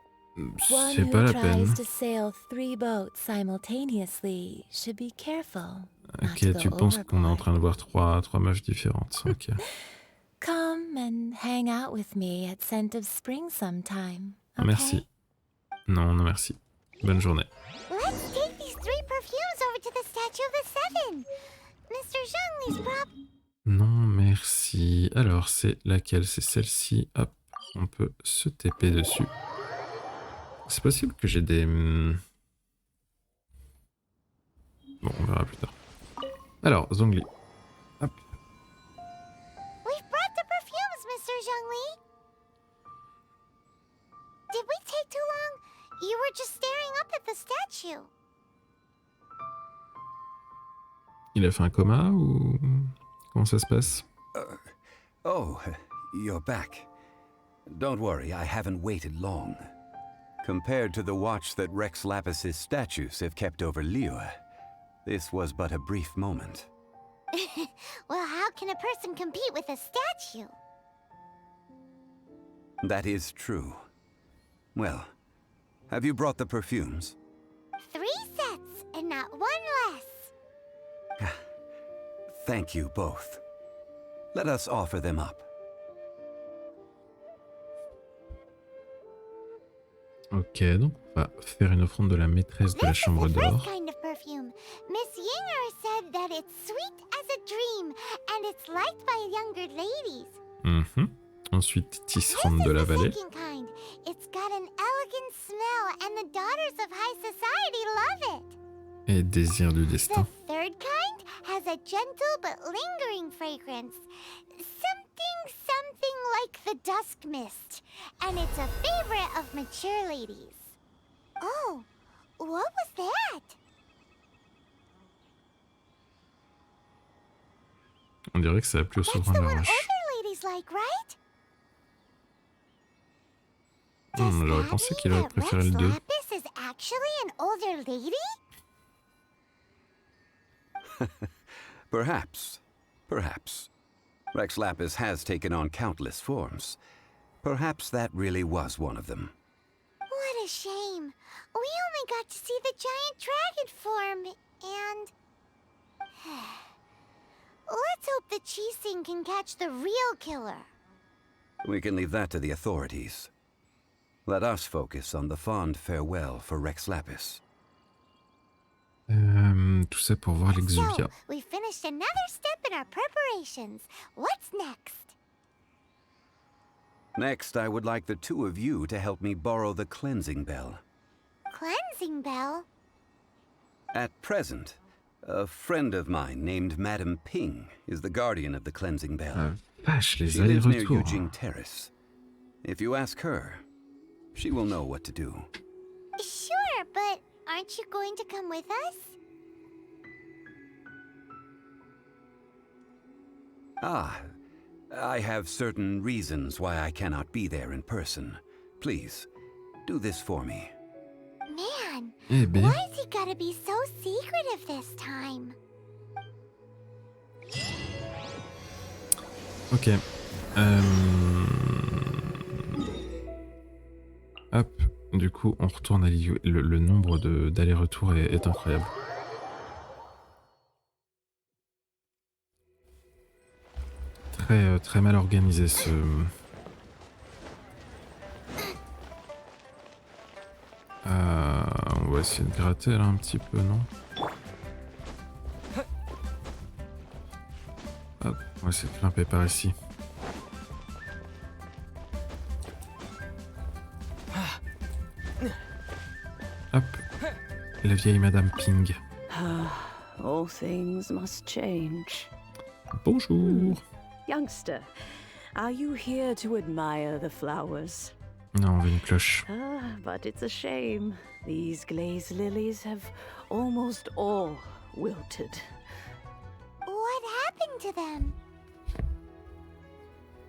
One C'est who pas la tries peine. to sail 3 boats simultaneously should be careful. Ok, tu penses qu'on est en train de voir trois meufs différentes. Ok. Come and hang out with me at Scent of Spring sometime. Okay? Merci. Non, non, merci. Bonne journée. Let's take these 3 perfumes over to the Statue of the Seven. Mr. Zhongli's prop. Non, merci. Alors, c'est laquelle? C'est celle-ci. Hop, on peut se TP dessus. C'est possible que j'ai des... Bon, on verra plus tard. Alors, Zhongli. Hop. We've brought the perfumes, Mr. Zhongli. Did we take too long? You were just staring up at the statue. Il a fait un coma ou... Comment ça se passe? Oh, you're back. Don't worry, I haven't waited long. Compared to the watch that Rex Lapis's statues have kept over Liyue, this was but a brief moment. Well, how can a person compete with a statue? That is true. Well, have you brought the perfumes? 3 sets, and not 1 less. Thank you both. Let us offer them up. Ok, donc on va faire une offrande de la maîtresse de la chambre d'or. This is the first kind of perfume. Miss Yinger said that it's sweet as a dream, and it's liked by younger ladies. Ensuite, tisserande de la This is vallée. the second kind. It's got an elegant smell, and the daughters of high society love it. Et désir du destin. The third kind has a gentle but lingering fragrance. Something like the dusk mist. and it's a favorite of mature ladies. Oh, what was that? On dirait que ça a plu au That's souverain the de la one roche. older ladies like, right? J'aurais pensé qu'il aurait préféré le 2. Lapis is actually an older lady? Perhaps. Perhaps. Rex Lapis has taken on countless forms. Perhaps that really was one of them. What a shame. We only got to see the giant dragon form, and... Let's hope the Chising can catch the real killer. We can leave that to the authorities. Let us focus on the fond farewell for Rex Lapis. Tout ça pour voir l'exuvia. So, we finished another step in our preparations. What's next? Next, I would like the two of you to help me borrow the cleansing bell. Cleansing bell? At present, a friend of mine named Madame Ping is the guardian of the cleansing bell. Vache, les She lives near allers-retours. Eugene Terrace. If you ask her, she will know what to do. Sure, but aren't you going to come with us? Ah, I have certain reasons why I cannot be there in person. Please, do this for me. Man, Eh ben. why's he gotta be so secretive this time? Ok. Hop. Du coup, on retourne à l'IO. Le nombre d'allers-retours est incroyable. Très mal organisé ce... on va essayer de gratter là un petit peu, non? Hop, on va essayer de grimper par ici. Hop, la vieille Madame Ping. All things must change. Bonjour. Youngster, are you here to admire the flowers? Non, on veut une cloche. But it's a shame. These glazed lilies have almost all wilted. What happened to them?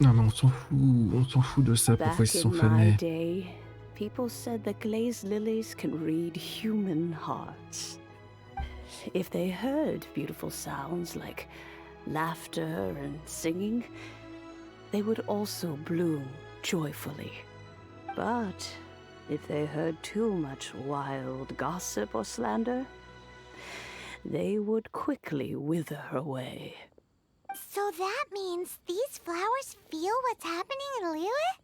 Non mais on s'en fout de ça, pourquoi ils se sont Back in my fanés. day, people said that glazed lilies can read human hearts. If they heard beautiful sounds like laughter and singing, they would also bloom joyfully. But if they heard too much wild gossip or slander, they would quickly wither away. So that means these flowers feel what's happening in Liyue?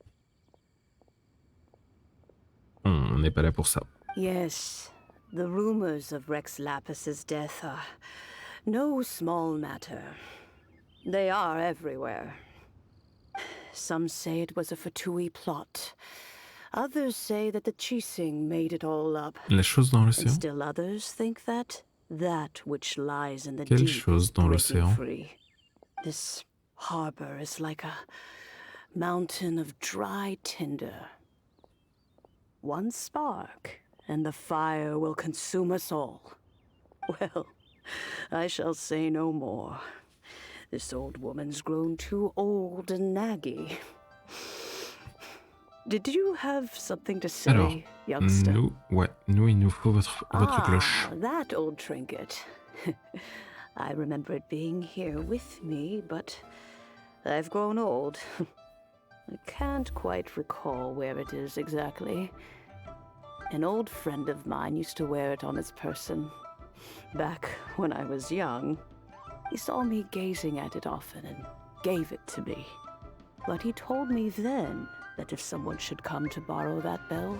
On n'est pas là pour ça. Yes, the rumors of Rex Lapis's death are no small matter. They are everywhere. Some say it was a Fatui plot. Others say that the Chising made it all up. La chose dans And l'océan? still others think that which lies in the Quelle deep chose is dans breaking l'océan? free. This harbor is like a mountain of dry tinder. One spark, and the fire will consume us all. Well, I shall say no more. This old woman's grown too old and naggy. Did you have something to say, Alors, youngster? nous il nous faut votre cloche. That old trinket. I remember it being here with me, but I've grown old. I can't quite recall where it is exactly. An old friend of mine used to wear it on his person. Back when I was young, he saw me gazing at it often and gave it to me. But he told me then that if someone should come to borrow that bell,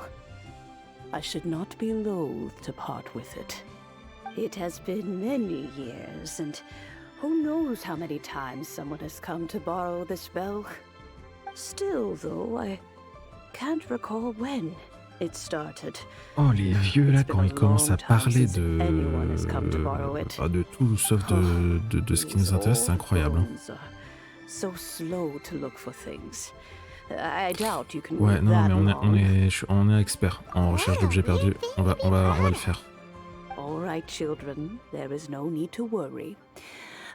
I should not be loath to part with it. It has been many years, and who knows how many times someone has come to borrow this bell. Still, though, I can't recall when it started. Oh, les vieux là, It's been quand a ils commencent à long time parler since anyone has come to borrow it. de tout sauf de ce qui nous intéresse, c'est incroyable. Hein. Bones are so slow to look for things. I doubt you can Ouais, move non, that mais along. on est expert en recherche d'objets perdus. On va le faire. All right, children. There is no need to worry.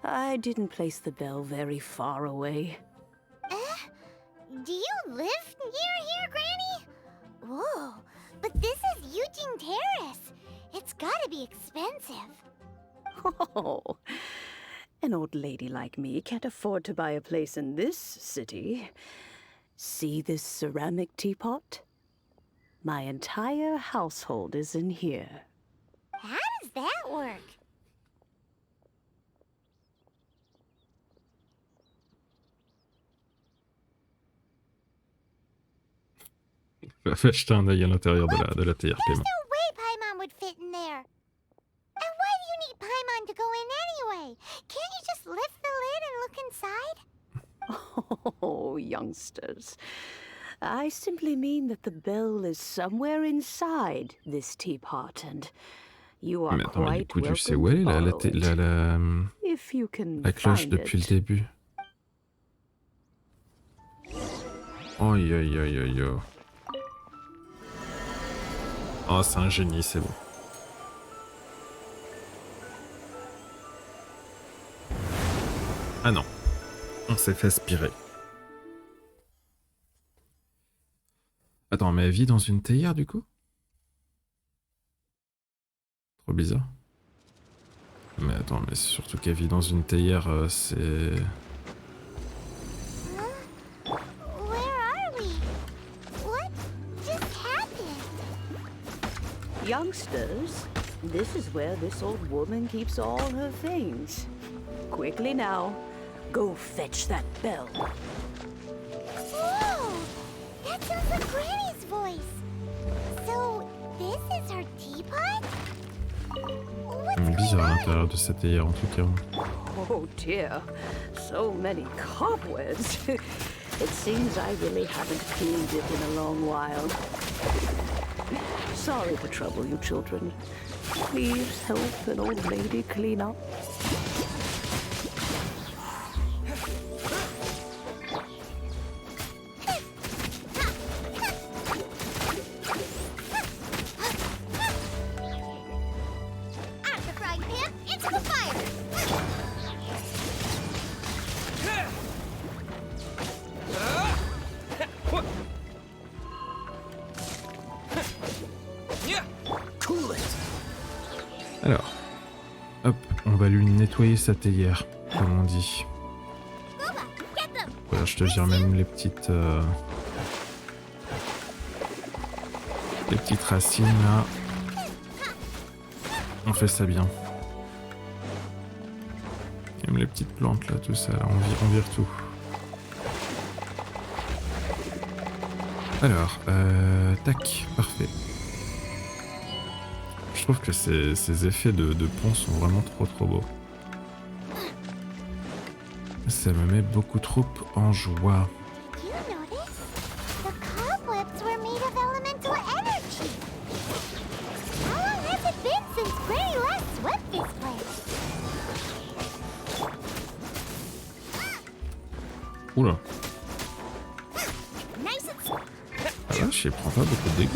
I didn't place the bell very far away. Do you live near here, Granny? Whoa, but this is Eugene Terrace. It's gotta be expensive. Oh, an old lady like me can't afford to buy a place in this city. See this ceramic teapot? My entire household is in here. How does that work? Fais jeter un œil à l'intérieur de la théière There's paiement. no way Paimon would fit in there. And why do you need Paimon to go in anyway? Can't you just lift the lid and look inside? Oh, youngsters. I simply mean that the bell is somewhere inside this teapot, and you are Mais attends, mais du quite coup, tu sais welcome où elle to est borrow it, if you can la cloche find depuis le it. début? Oi, oi, oi, oi, oi. Oh, c'est un génie, c'est bon. Ah non, on s'est fait aspirer. Attends, mais elle vit dans une théière du coup? Trop bizarre. Mais attends, mais surtout qu'elle vit dans une théière, c'est... Where are we? What just happened? Youngsters, this is where this old woman keeps all her things. Quickly now, go fetch that bell. Whoa! That sounds like Granny's voice. So, this is her teapot? What's bizarre à going on? l'intérieur de cette théière en tout cas. Oh dear, so many cobwebs. It seems I really haven't cleaned it in a long while. Sorry to trouble you, children. Please help an old lady clean up. Out of the frying pan, into the fire! Cool it. Alors, hop, on va lui nettoyer sa théière, comme on dit. Booba, get them! Voilà, je te vire même les petites racines là. On fait ça bien. Même les petites plantes là, tout ça, là, on vire tout. Alors, tac, parfait. Je trouve que ces effets de pont sont vraiment trop beaux. Ça me met beaucoup trop en joie. Did you notice? The cobwebs were made of elemental energy. How long has it been since Granny last swept this place? Oula, Nice and ah vache, il prend pas beaucoup de dégâts.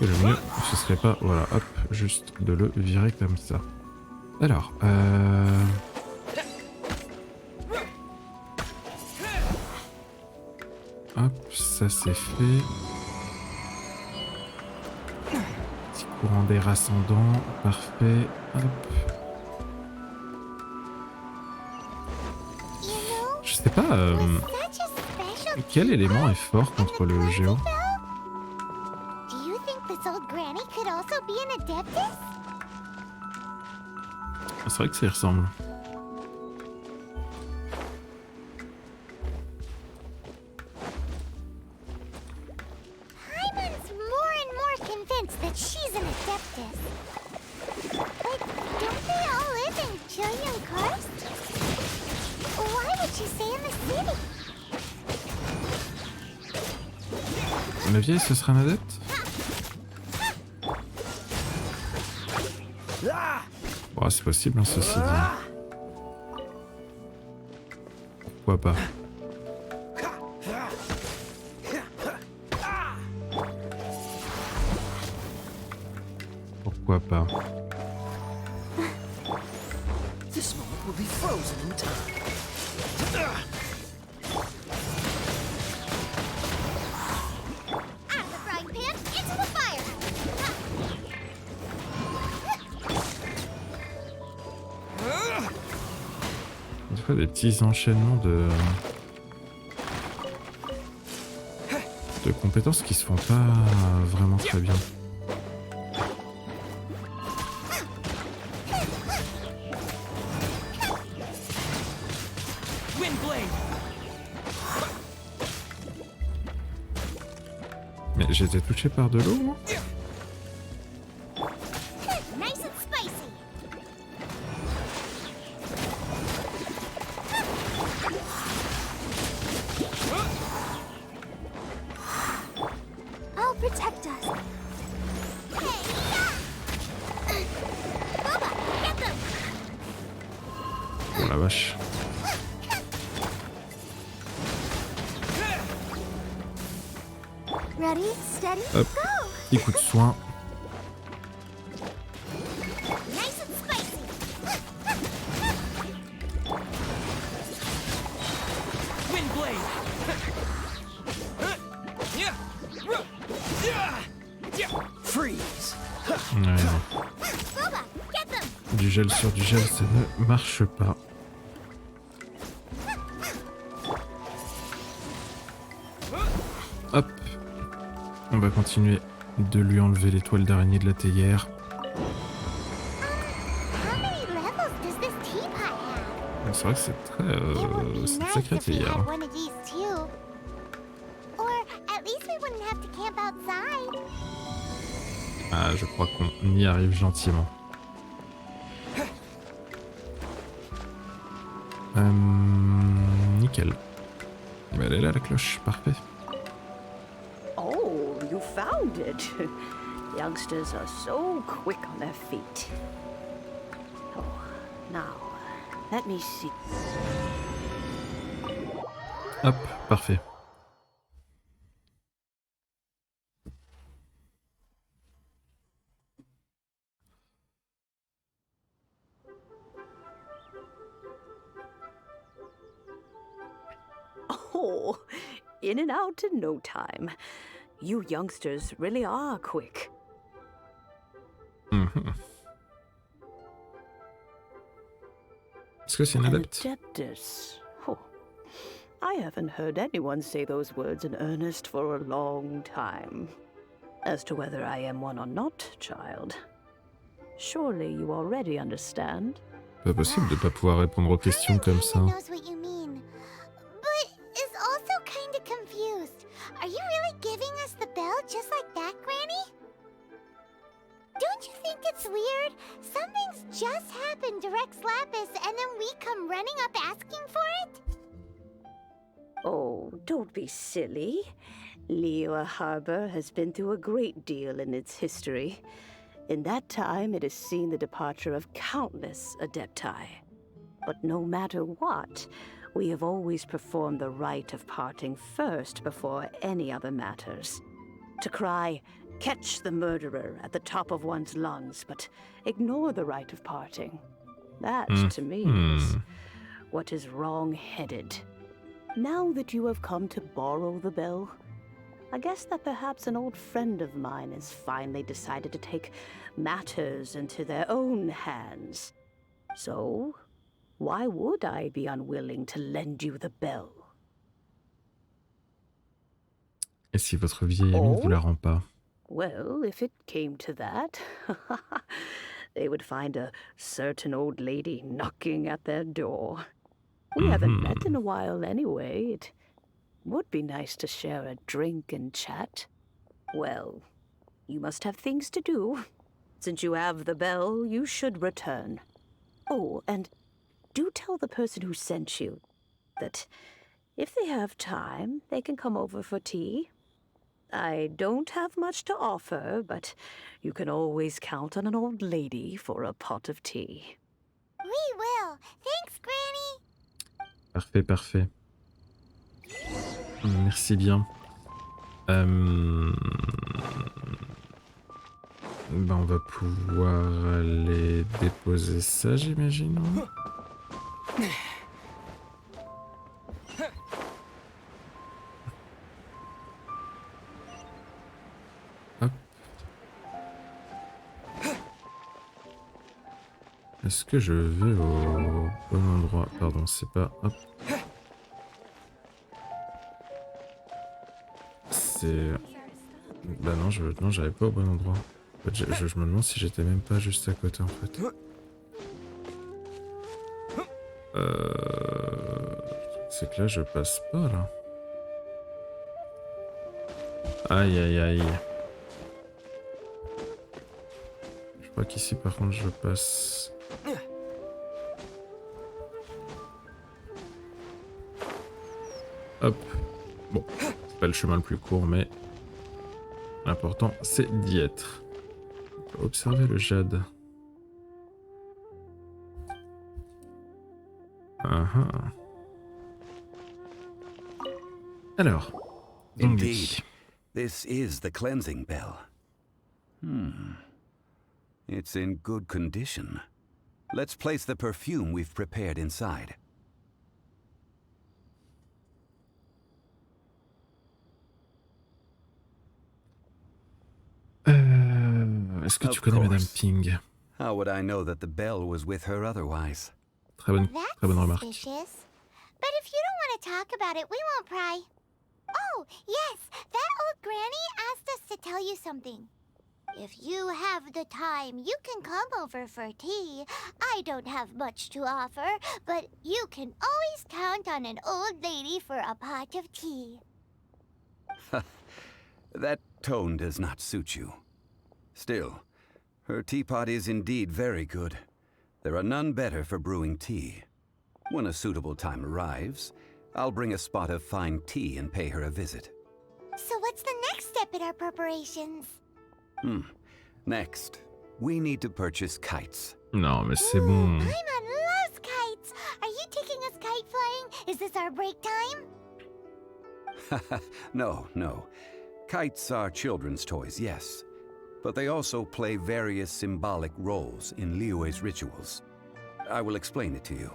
Et le mieux, ce serait pas, voilà, hop, juste de le virer comme ça. Alors, hop, ça c'est fait. Petit courant d'air ascendant, parfait, hop. You know, Je sais pas, such a special quel élément est fort contre le géo? Do you think this old granny could also be an adeptus? C'est vrai que ça y ressemble. Hyman's more and more convinced that she's an adeptus. But don't they all live in Chillian Karst? Why would she stay in the city? La vieille, ce sera un adepte? Oh, c'est possible, hein, ceci dit. Pourquoi pas? Pourquoi pas? This moment will be frozen in time. Out of the frying pan, into the fire! Des fois, des petits enchaînements de compétences qui se font pas vraiment très bien. Mais j'étais touché par de l'eau, moi? Nice and spicy! I'll protect us. Hey, Boba, get them! Oh la vache. Ready, steady, Hop, go! petit coup de soin. Nice and spicy! Wind blade. Freeze. Ouais, non. Boba, get them! Du gel sur du gel, ça ne marche pas. Hop. On va continuer de lui enlever les toiles d'araignée de la théière. How many levels does this teapot have? C'est vrai que c'est très... It would be c'est une nice sacrée if we théière. had one of these too. Or at least we wouldn't have to camp outside. Ah, je crois qu'on y arrive gentiment. Nickel. Elle est là la cloche, parfait. Oh, you found it. Youngsters are so quick on their feet. Oh, now, let me see. Hop, parfait. Oh, in and out in no time. You youngsters really are quick. Mhm. Est-ce que c'est un An adepte? adeptus. Oh, I haven't heard anyone say those words in earnest for a long time. As to whether I am one or not, child, surely you already understand. Pas possible de pas pouvoir répondre aux questions comme ça. Knows what you mean, but is also kind of confused. Are you really giving us the bell just like that, Granny? Don't you think it's weird? Something's just happened to Rex Lapis, and then we come running up asking for it? Oh, don't be silly. Liyue Harbor has been through a great deal in its history. In that time, it has seen the departure of countless adepti. But no matter what, we have always performed the rite of parting first before any other matters. To cry, "Catch the murderer," at the top of one's lungs, but ignore the rite of parting. That, to me, is what is wrong-headed. Now that you have come to borrow the bell, I guess that perhaps an old friend of mine has finally decided to take matters into their own hands. So, why would I be unwilling to lend you the bell? Et si votre vieille amie ne vous la rend pas? Well, if it came to that, they would find a certain old lady knocking at their door. We haven't met in a while anyway. It would be nice to share a drink and chat. Well, you must have things to do. Since you have the bell, you should return. Oh, and do tell the person who sent you that if they have time, they can come over for tea. I don't have much to offer, but you can always count on an old lady for a pot of tea. We will. Thanks, Granny. Parfait, parfait. Merci bien. Ben on va pouvoir aller déposer ça, j'imagine. Ouais. Hop. Est-ce que je vais au bon endroit? Pardon, c'est pas... Hop. C'est... Bah non, j'avais pas au bon endroit. En fait, je me demande si j'étais même pas juste à côté en fait. C'est que là je passe pas là. Aïe aïe aïe. Je crois qu'ici par contre je passe. Hop. Bon, c'est pas le chemin le plus court mais l'important c'est d'y être. On peut observer le jade. Alors, Indeed, this is the cleansing bell. It's in good condition. Let's place the perfume we've prepared inside. Est-ce que tu connais Madame Ping? How would I know that the bell was with her otherwise? Très bonne remarque. Suspicious. But if you don't want to talk about it, we won't pry. Oh, yes, that old granny asked us to tell you something. If you have the time, you can come over for tea. I don't have much to offer, but you can always count on an old lady for a pot of tea. That tone does not suit you. Still, her teapot is indeed very good. There are none better for brewing tea. When a suitable time arrives, I'll bring a spot of fine tea and pay her a visit. So what's the next step in our preparations? Next, we need to purchase kites. Non, mais c'est bon. Paimon loves kites. Are you taking us kite flying? Is this our break time? No. Kites are children's toys, yes. But they also play various symbolic roles in Liyue's rituals. I will explain it to you.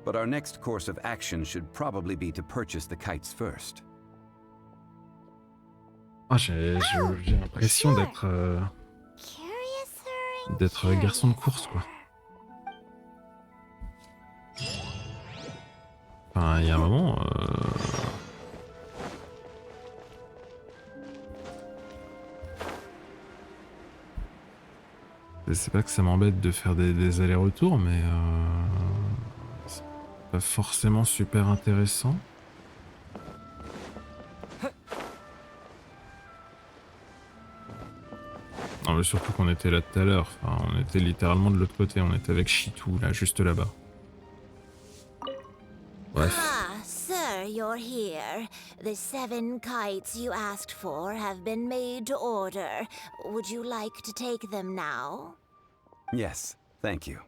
But our next course of action should probably be to purchase the kites first. Ah, j'ai l'impression d'être garçon de course, quoi. Enfin, il y a un moment... C'est pas que ça m'embête de faire des allers-retours, mais... c'est pas forcément super intéressant. Non, mais surtout qu'on était là tout à l'heure. Enfin, on était littéralement de l'autre côté. On était avec Chitou, là, juste là-bas. Bref. Ah, sir, you're here. The 7 kites you asked for have been made to order. Would you like to take them now? Yes, thank you.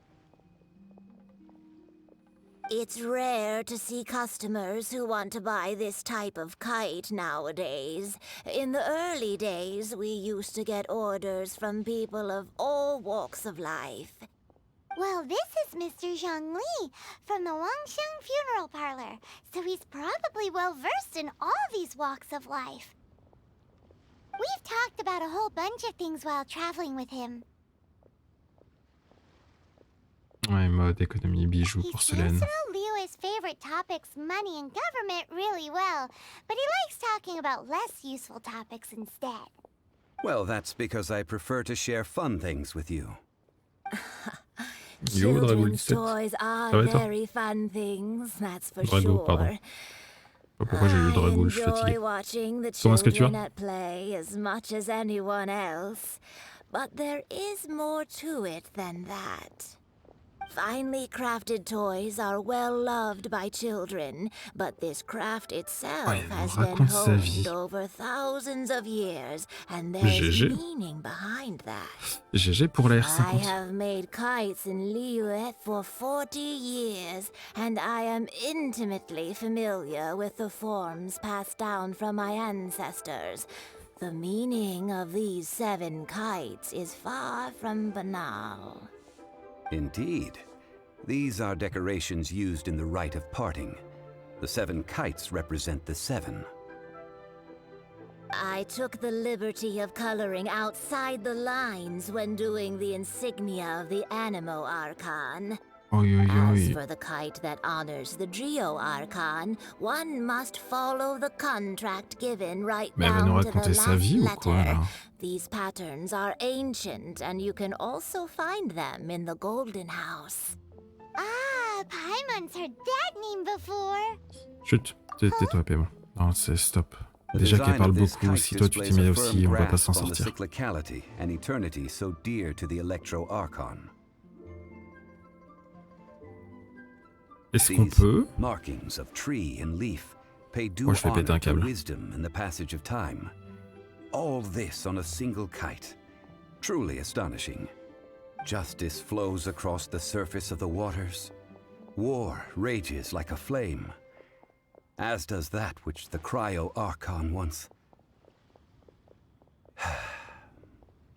It's rare to see customers who want to buy this type of kite nowadays. In the early days, we used to get orders from people of all walks of life. Well, this is Mr. Zhongli from the Wangsheng Funeral Parlor, so he's probably well-versed in all these walks of life. We've talked about a whole bunch of things while traveling with him. Ouais, mode, économie, bijoux, porcelaine. He seems to know Liyue's favorite topics, money and government, really well, but he likes talking about less useful topics instead. Well, that's because I prefer to share fun things with you. Children's toys are very fun things, that's for sure. Pardon. Pourquoi j'ai lu Drago, je suis fatigué. Comment est-ce que tu vas? At play as much as anyone else, but there is more to it than that. Finely crafted toys are well loved by children, but this craft itself has been honed over thousands of years, and there's meaning behind that. GG pour la I R50. have made kites in Liyue for 40 years, and I am intimately familiar with the forms passed down from my ancestors. The meaning of these 7 kites is far from banal. Indeed. These are decorations used in the rite of parting. The 7 kites represent the 7. I took the liberty of coloring outside the lines when doing the insignia of the Animo Archon. As for the kite that honors the Geo Archon, one must follow the contract given right down to the last letter. These patterns are ancient, and you can also find them in the Golden House. Ah, Paimon's heard that name before. Chut, tais-toi, Paiemon. Non, c'est stop. Déjà qu'elle parle beaucoup, si toi tu t'y mets aussi, on va pas s'en sortir. And eternity so dear to the Electro Archon. Est-ce qu'on peut? Markings of tree and leaf pay due honor to wisdom and the passage of time. All this on a single kite. Truly astonishing. Justice flows across the surface of the waters. War rages like a flame. As does that which the Cryo Archon once...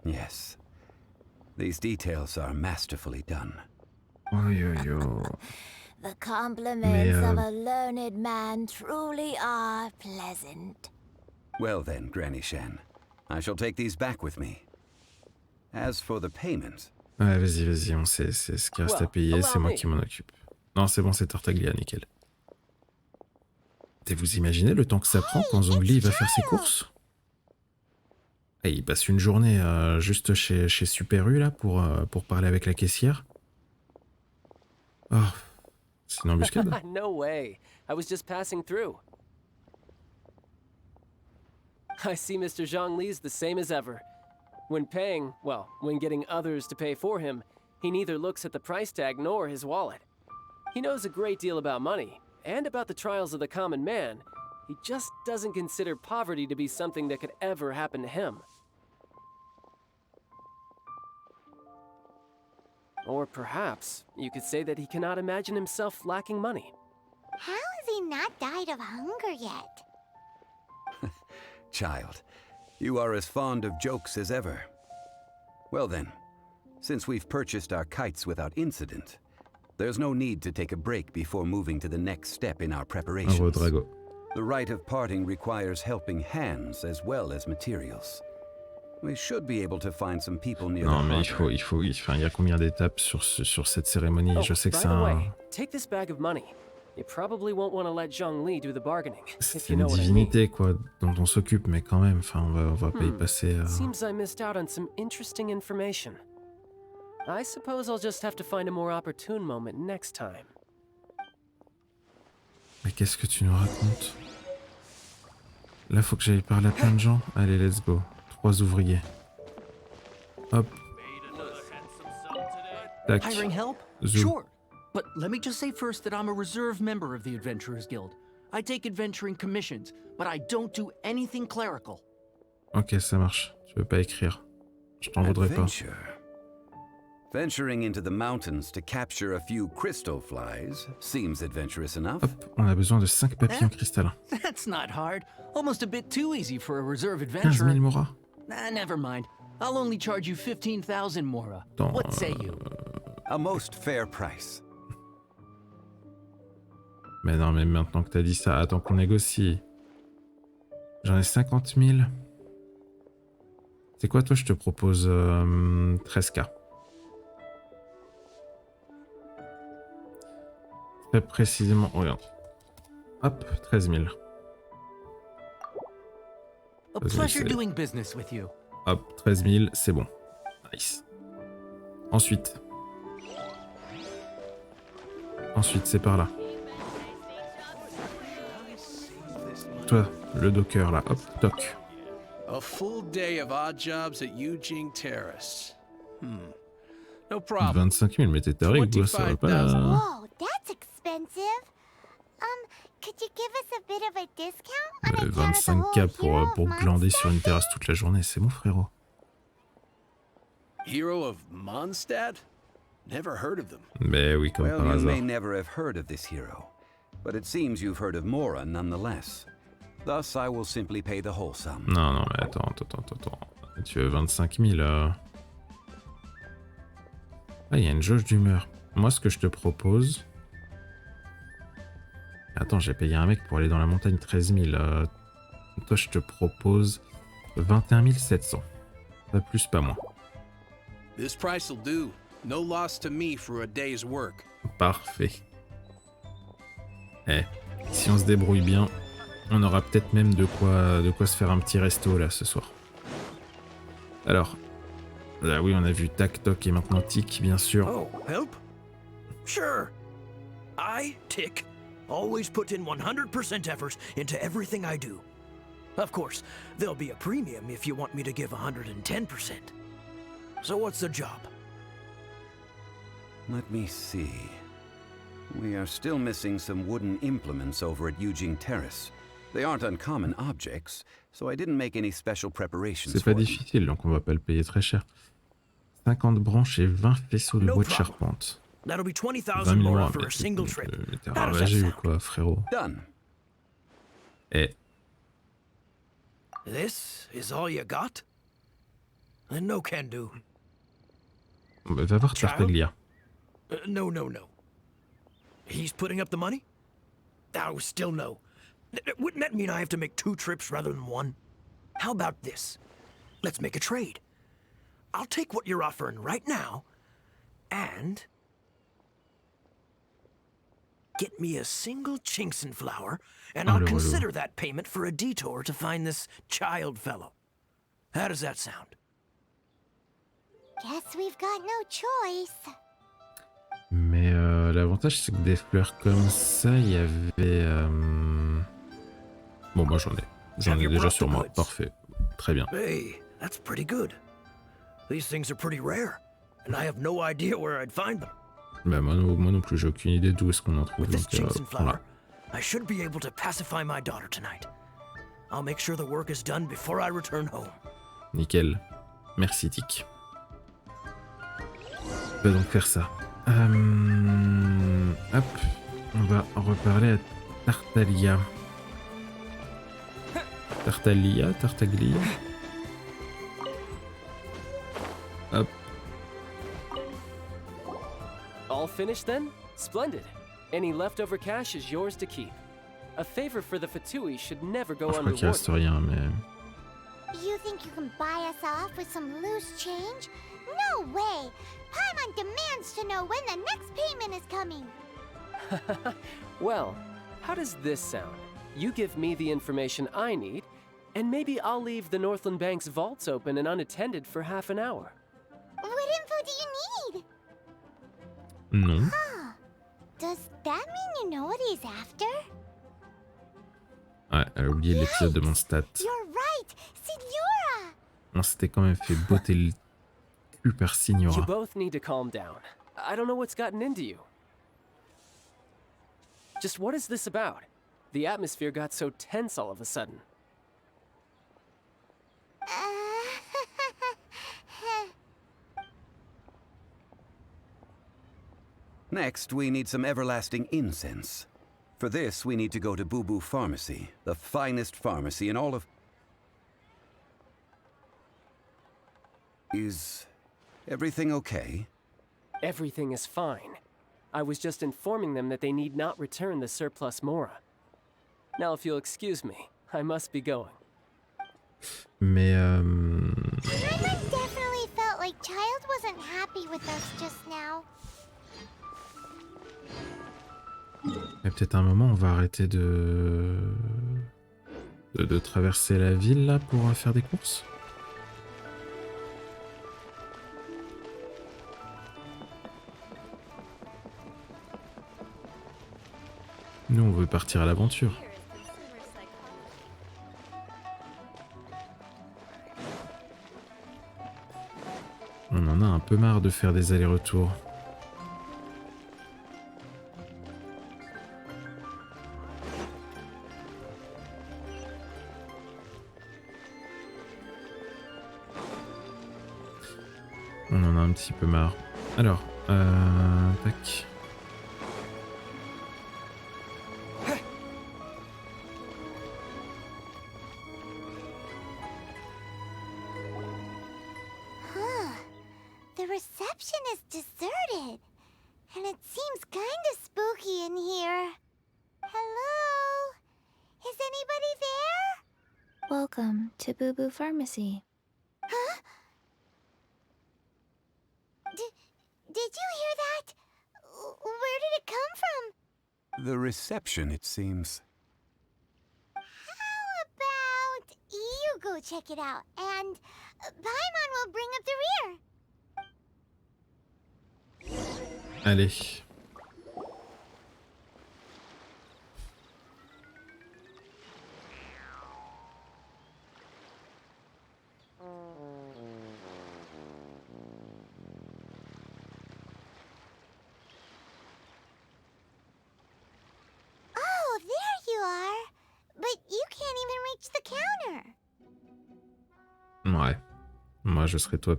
Yes. These details are masterfully done. The compliments of a learned man truly are pleasant. Well then, Granny Shan, I shall take these back with me. As for the payment... Ouais, vas-y, on sait, c'est ce qui reste à payer, c'est moi qui m'en occupe. Non, c'est bon, c'est Tartaglia, nickel. Et vous imaginez le temps que ça prend quand Zhongli va faire ses courses? Et il passe une journée juste chez Super U là pour parler avec la caissière. Oh, c'est une embuscade. No way. I was just passing through. I see Mr. Zhongli's the same as ever. When paying, well, when getting others to pay for him, he neither looks at the price tag nor his wallet. He knows a great deal about money, and about the trials of the common man. He just doesn't consider poverty to be something that could ever happen to him. Or perhaps you could say that he cannot imagine himself lacking money. How has he not died of hunger yet? Child, you are as fond of jokes as ever. Well then, since we've purchased our kites without incident, there's no need to take a break before moving to the next step in our preparations. The rite of parting requires helping hands as well as materials. We should be able to find some people near Non, mais il y a combien d'étapes sur cette cérémonie? Je sais que c'est un... Take this bag of money. You probably won't want to let Zhongli do the bargaining. C'est une divinité quoi, dont on s'occupe, mais quand même, enfin, on va pas y passer. Seems I missed out on some interesting information. I suppose I'll just have to find a more opportune moment next time. Mais qu'est-ce que tu nous racontes? Là, faut que j'aille parler à plein de gens. Allez, let's go. 3 ouvriers. Hop. Tac. Hiring help? Sure. But let me just say first that I'm a reserve member of the Adventurers Guild. I take adventuring commissions, but I don't do anything clerical. Ok, ça marche. Tu veux pas écrire. Je t'en voudrais pas. Venturing into the mountains to capture a few crystal flies seems adventurous enough. Hop, on a besoin de 5 papillons cristallins. That's not hard. Almost a bit too easy for a reserve adventurer. 15 000 Mora. Never mind. I'll only charge you 15,000 Mora. What say you? A most fair price. Mais non, mais maintenant que t'as dit ça, attends qu'on négocie. J'en ai 50 000. C'est quoi, toi, je te propose 13K. Très précisément, regarde. Hop, 13 000. A pleasure doing business with you. Hop, 13 000, c'est bon. Nice. Ensuite, c'est par là. Toi, le docker là, hop, toc. A full day of odd jobs at Eugene Terrace. No problem. 25 000, mais t'es taré, quoi, ça va pas là. 25,000. Whoa, that's expensive. Could you give us a bit of a discount on account of the 25K whole hero pour of glander sur une Mondstadt? terrasse toute la journée, c'est mon frérot. Hero of Mondstadt? Never heard of them. Mais oui, comme Well, par you hasard. may never have heard of this hero, but it seems you've heard of Mora nonetheless. Thus, I will simply pay the whole sum. Non, non, mais attends. Tu veux 25 000 Ah, il y a une jauge d'humeur. Moi, ce que je te propose... Attends, j'ai payé un mec pour aller dans la montagne 13 000. Toi, je te propose 21 700. Pas plus, pas moins. This price will do. No loss to me for a day's work. Parfait. Eh, si on se débrouille bien, on aura peut-être même de quoi se faire un petit resto là ce soir. Alors, là oui, on a vu Tac Toc et maintenant Tic, bien sûr. Oh, help? Sure. I, Tick, always put in 100% effort into everything I do. Of course, there'll be a premium if you want me to give 110%. So what's the job? Let me see. We are still missing some wooden implements over at Eugene Terrace. They aren't uncommon objects, so I didn't make any special preparations C'est for pas them. difficile, donc on va pas le payer très cher. 50 branches et 20 faisceaux de bois de charpente. That'll be 20 20,000 000 more mois, for a single trip. mais t'es How does that ravagé ou sound? quoi, frérot? Done. Eh, This is all you got? Then no can do. bah, va voir Tartaglia. No. He's putting up the money? Oh, still no. Wouldn't that mean I have to make 2 trips rather than 1? How about this? Let's make a trade. I'll take what you're offering right now, and get me a single Chinkson flower, and I'll consider that payment for a detour to find this child fellow. How does that sound? Guess we've got no choice. Mais l'avantage, c'est que des fleurs comme ça, il y avait... Bon, moi j'en ai déjà sur moi. Parfait. Très bien. Hey, that's pretty good. These things are pretty rare, and I have no idea where I'd find them. Bah, moi non plus, j'ai aucune idée d'où est-ce qu'on en trouve. With this Donc, Chinkson voilà. flower, I should be able to pacify my daughter tonight. I'll make sure the work is done before I return home. Nickel. Merci, Tic. On va donc faire ça. Hop. On va en reparler à Tartaglia. Tartaglia. Hop. All finished then? Splendid. Any leftover cash is yours to keep. A favor for the Fatui should never go Je crois qu'il reste unrewarded. rien, mais... You think you can buy us off with some loose change? No way! Paimon demands to know when the next payment is coming. Well, how does this sound? You give me the information I need, and maybe I'll leave the Northland Bank's vaults open and unattended for half an hour. What info do you need? Non. Huh. Does that mean you know what he's after? Ouais, elle a oublié l'épisode de mon stat. You're right! Signora! On s'était quand même fait botter le cul par You Signora. both need to calm down. I don't know what's gotten into you. Just what is this about? The atmosphere got so tense all of a sudden. Next, we need some everlasting incense. For this, we need to go to Boo Boo Pharmacy, the finest pharmacy in all of... Is everything okay? Everything is fine. I was just informing them that they need not return the surplus Mora. Now, if you'll excuse me, I must be going. Mais I definitely felt like Child wasn't happy with us just now. il y a peut-être un moment, on va arrêter de traverser la ville là pour faire des courses. Nous, on veut partir à l'aventure. On en a un peu marre de faire des allers-retours. On en a un petit peu marre. Alors, tac. The reception is deserted, and it seems kind of spooky in here. Hello? Is anybody there? Welcome to Boo Boo Pharmacy. Huh? Did you hear that? Where did it come from? The reception, it seems. How about you go check it out, and Paimon will bring up the rear. Allez. Oh, there you are. But you can't even reach the counter. Ouais. Moi, je serais toi,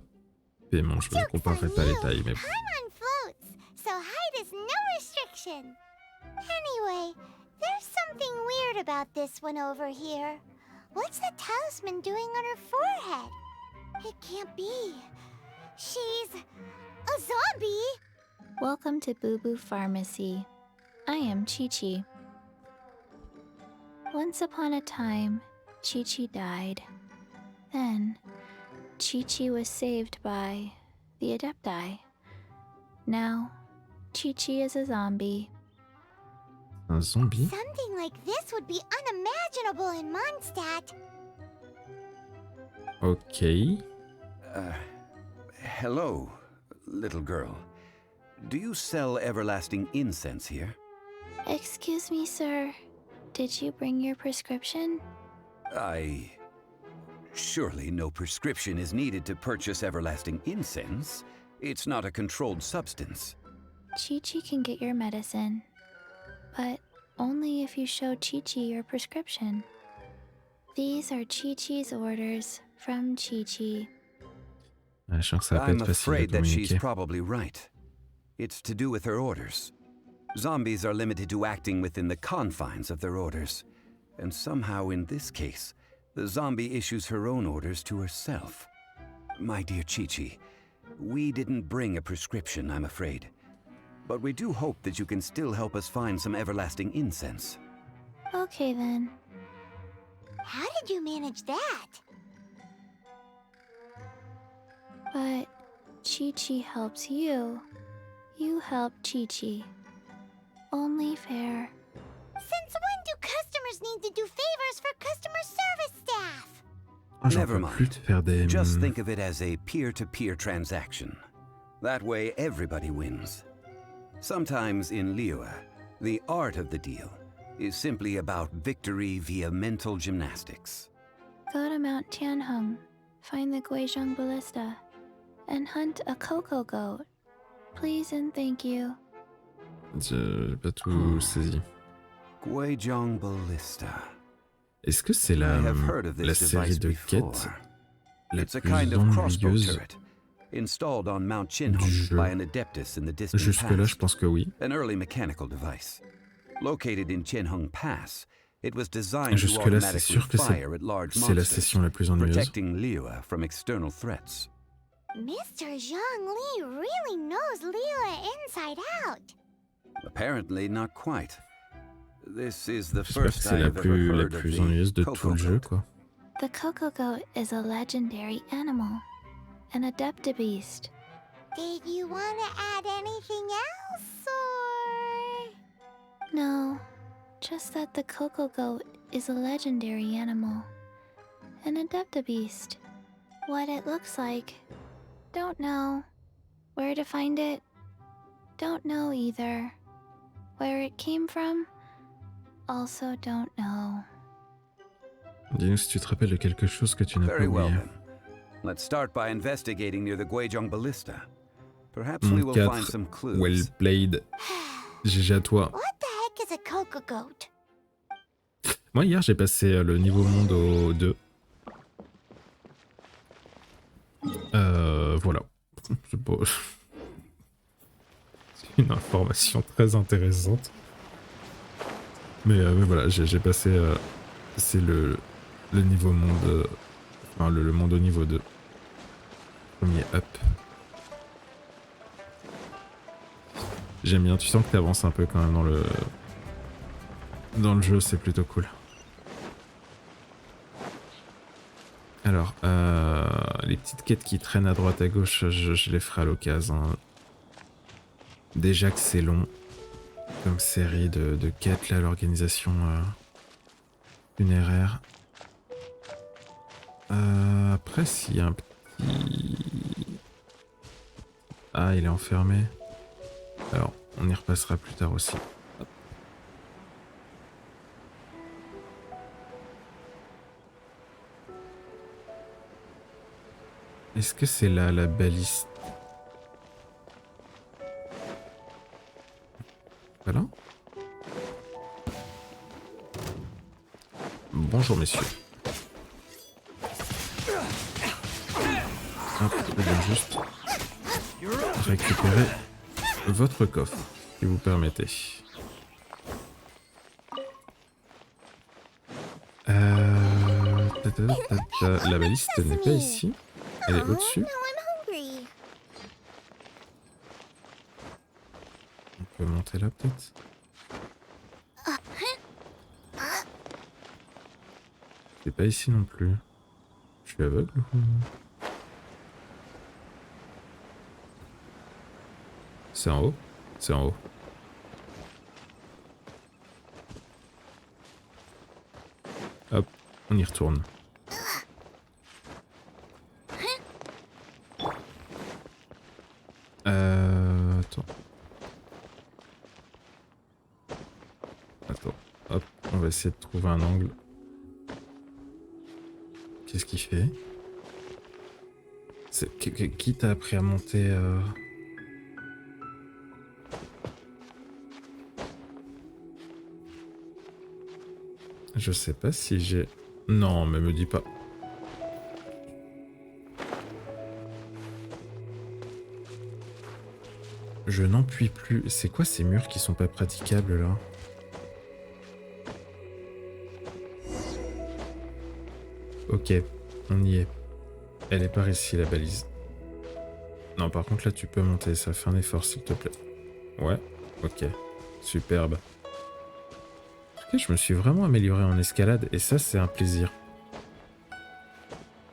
paiement. Je ne comparerai pas les tailles, mais... Paimon floats, so height is no restriction. Anyway, there's something weird about this one over here. What's the talisman doing on her forehead? It can't be. She's a zombie. Welcome to Boo Boo Pharmacy. I am Chi-Chi. Once upon a time, Chi-Chi died. Then, Chi-Chi was saved by the Adepti. Now, Chi-Chi is a zombie. Un zombie? Something like this would be unimaginable in Mondstadt. Ok. Hello, little girl. Do you sell everlasting incense here? Excuse me, sir. Did you bring your prescription? Surely no prescription is needed to purchase everlasting incense. It's not a controlled substance. Chi-Chi can get your medicine, but only if you show Chi-Chi your prescription. These are Chi-Chi's orders from Chi-Chi. Je sens que ça va pas I'm être facile à afraid that she's communiquer. probably right. It's to do with her orders. Zombies are limited to acting within the confines of their orders. And somehow in this case, the zombie issues her own orders to herself. My dear Chi-Chi, we didn't bring a prescription, I'm afraid. But we do hope that you can still help us find some everlasting incense. Okay then. How did you manage that? But Chi-Chi helps you. You help Chi-Chi. Only fair. Since when do customers need to do favors for customer service staff? Oh, j'en Never peux plus de faire des... Just think of it as a peer-to-peer transaction. That way everybody wins. Sometimes in Liyue, the art of the deal is simply about victory via mental gymnastics. Go to Mount Tianheng, find the Guizhong Ballista, and hunt a cocoa goat. Please and thank you. J'ai pas tout saisi. Guizhong Ballista. Est-ce que c'est la série de quêtes la It's a plus kind of crossbow ennuyeuse turret, installed on Mount du Chinhong jeu? by an adeptus in the distant Jusque-là, je past. pense que oui. An early mechanical device. Located in Chinhong Pass, it was designed to Jusque-là, c'est automatically sûr que fire at large c'est la monsters, session la plus ennuyeuse. protecting Liyue from external threats. Mr. Zhang Li really knows Liyue inside out. Apparently not quite. This is the J'espère que first c'est I la have ever plus heard of ennuyeuse de the tout le jeu, cocoa. quoi. The cocoa goat is a legendary animal, an adeptabeast. Did you want to add anything else, or...? No, just that the cocoa goat is a legendary animal, an adeptabeast. What it looks like, don't know. Where to find it, don't know either. Where it came from, also don't know. Dis-nous si tu te rappelles de quelque chose que tu n'as pas Very well oublié. then. Let's start by investigating near the Guizhong Ballista. Perhaps we will 4. find some clues. Well played. GG à toi. What the heck is a cocoa goat? Moi, hier, j'ai passé le niveau monde au 2. Voilà. C'est pas... C'est une information très intéressante. Mais voilà, j'ai passé... c'est le niveau monde... enfin, le monde au niveau 2. Premier up. J'aime bien, tu sens que tu avances un peu quand même dans le jeu, c'est plutôt cool. Alors, les petites quêtes qui traînent à droite à gauche, je les ferai à l'occasion. Déjà que c'est long, comme série de quêtes, là, l'organisation funéraire. Après, s'il y a un petit... Ah, il est enfermé. Alors, on y repassera plus tard aussi. Hop. Est-ce que c'est là la baliste? Voilà. Bonjour messieurs. Hop, je viens juste récupérer votre coffre, si vous permettez. La baliste n'est pas ici. Elle est au-dessus. On peut monter là peut-être. C'est pas ici non plus. Je suis aveugle ou... C'est en haut? C'est en haut. Hop, on y retourne. Attends. Attends, hop, on va essayer de trouver un angle. Qu'est-ce qu'il fait? Qui t'a appris à monter Je sais pas si j'ai... Non, mais me dis pas. Je n'en puis plus. C'est quoi ces murs qui sont pas praticables là? Ok, on y est. Elle est par ici la balise. Non, par contre là tu peux monter, ça fait un effort s'il te plaît. Ouais, ok, superbe. En tout cas, je me suis vraiment amélioré en escalade et ça c'est un plaisir.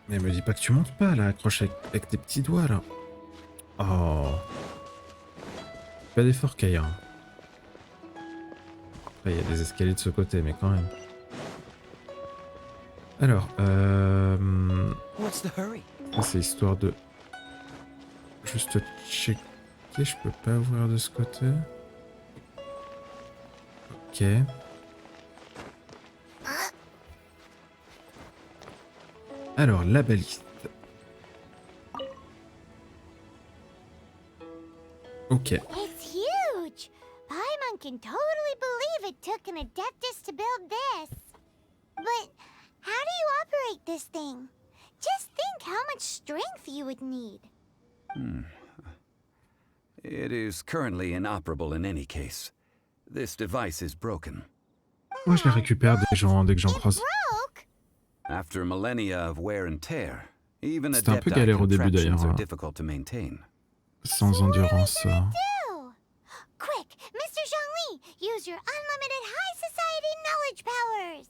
Mais me dis pas que tu montes pas là, accroche avec tes petits doigts là. Oh. Pas d'effort Kaya. Après il y a des escaliers de ce côté mais quand même. Alors, ça c'est histoire de juste checker, je peux pas ouvrir de ce côté. Ok. Alors, la baliste. Ok. It's huge! Paimon can totally believe it took an adeptus to build this. But how do you operate this thing? Just think how much strength you would need. It is currently inoperable in any case. This device is broken. Moi, je les récupère dès que j'en croise. After millennia of wear and tear, even C'était un peu galère au début d'ailleurs. are difficult to maintain. Sans endurance. Quick, Mr. Zhongli, use your unlimited high society knowledge powers.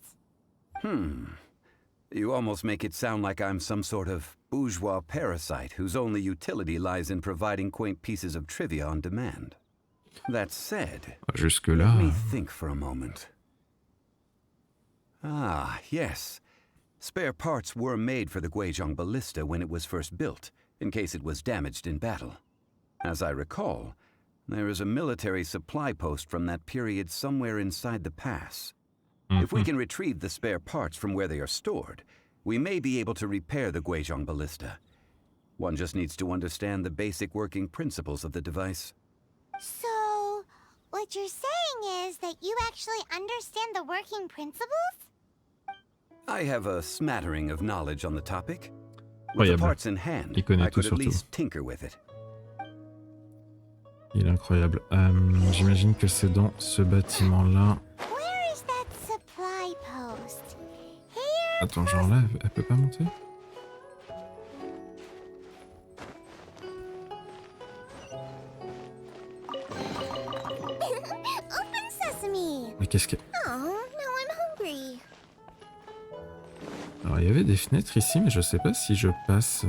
You almost make it sound like I'm some sort of bourgeois parasite whose only utility lies in providing quaint pieces of trivia on demand. That said, Jusque-là. let me think for a moment. Ah, yes. Spare parts were made for the Guizhong Ballista when it was first built, in case it was damaged in battle. As I recall, there is a military supply post from that period somewhere inside the pass. If we can retrieve the spare parts from where they are stored, we may be able to repair the Guizhong Ballista, One just needs to understand the basic working principles of the device. So, what you're saying is that you actually understand the working principles? I have a smattering of knowledge on the topic. With the parts in hand, I could at least tinker with it. Il est incroyable. J'imagine que c'est dans ce bâtiment-là. Where is that supply post? Here. Attends, genre là, elle peut pas monter? Open sesame. Mais qu'est-ce que... Oh, now I'm hungry. Alors, il y avait des fenêtres ici, mais je sais pas si je passe...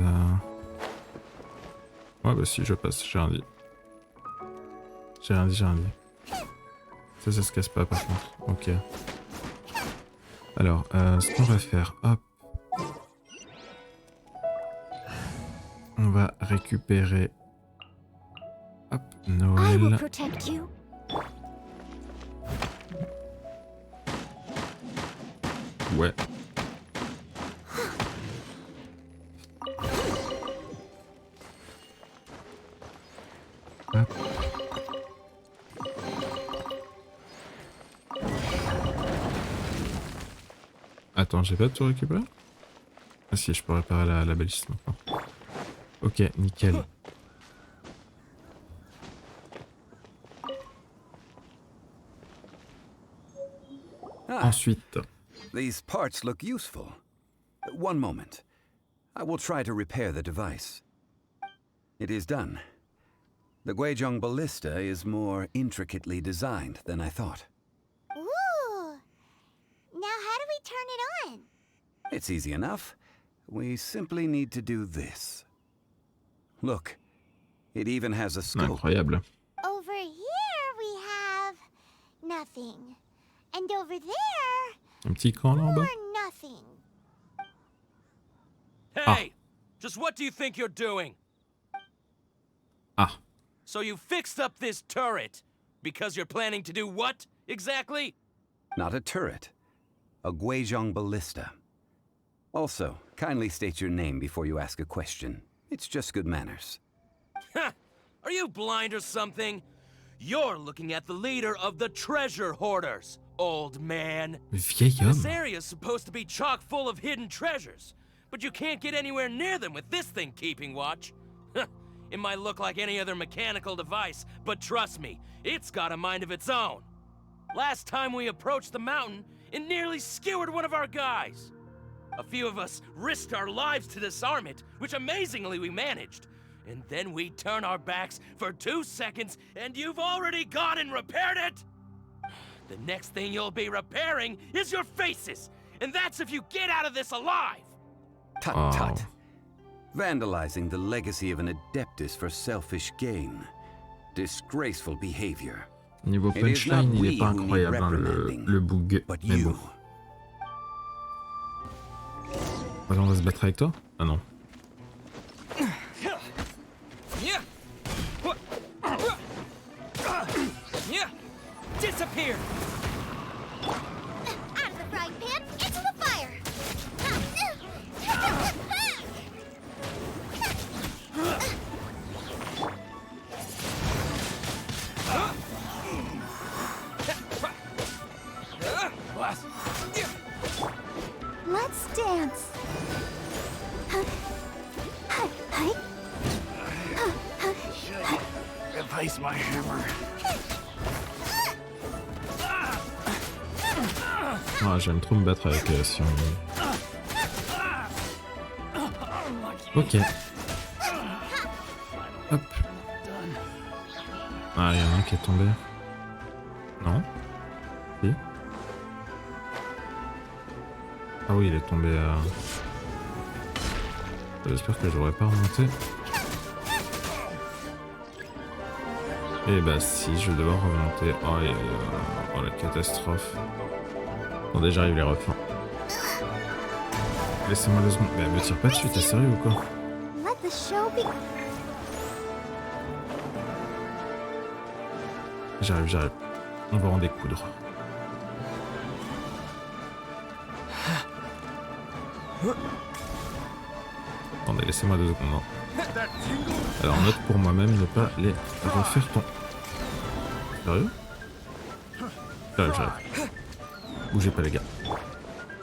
Ouais, bah si je passe, j'ai rien dit. J'ai rien dit. Ça se casse pas par contre. Ok. Alors, ce qu'on va faire, hop. On va récupérer... Hop, Noël. Ouais. Hop. Attends, j'ai pas tout récupéré? Ah si, je peux réparer la baliste maintenant. Ok, nickel. Ensuite. These parts look useful. One moment. I will try to repair the device. It is done. The Guizhong ballista is more intricately designed than I thought. Ooh! Now how do we turn it on? It's easy enough. We simply need to do this. Look, it even has a scope. Incroyable. Over here we have nothing. And over there, Un petit camp là en bas. more nothing. Hey! Just what do you think you're doing? Ah. So you fixed up this turret because you're planning to do what, exactly? Not a turret. A Guizhong ballista. Also, kindly state your name before you ask a question. It's just good manners. Ha! Are you blind or something? You're looking at the leader of the treasure hoarders, old man. Vieil homme. This area's supposed to be chock full of hidden treasures, but you can't get anywhere near them with this thing keeping watch. It might look like any other mechanical device, but trust me, it's got a mind of its own. Last time we approached the mountain, it nearly skewered one of our guys. A few of us risked our lives to disarm it, which amazingly we managed. And then we turn our backs for 2 seconds, and you've already gone and repaired it! The next thing you'll be repairing is your faces, and that's if you get out of this alive! Tut tut. Vandalizing the legacy of an adeptus for selfish gain. Disgraceful behavior. Niveau punchline, il est pas incroyable, hein, le bug. Mais bon. Attends, on va se battre avec toi? Ah non. Disappear! Out of the frying pan, into the fire! Let's dance. Replace my hammer. Ah, j'aime trop me battre avec si on... Ok. Hop. Ah, il y en a un qui est tombé. Non? Si? Ah oui, il est tombé à... J'espère que je n'aurais pas remonté. Et bah si, je vais devoir remonter. Oh, oh la catastrophe. Attendez, j'arrive les refins. Laissez-moi 2 secondes. Mais elle me tire pas dessus, t'es sérieux ou quoi? J'arrive. On va en découdre. Attendez, laissez-moi 2 secondes. Alors note pour moi-même ne pas les refaire ton... Sérieux? J'arrive. Bougez pas les gars.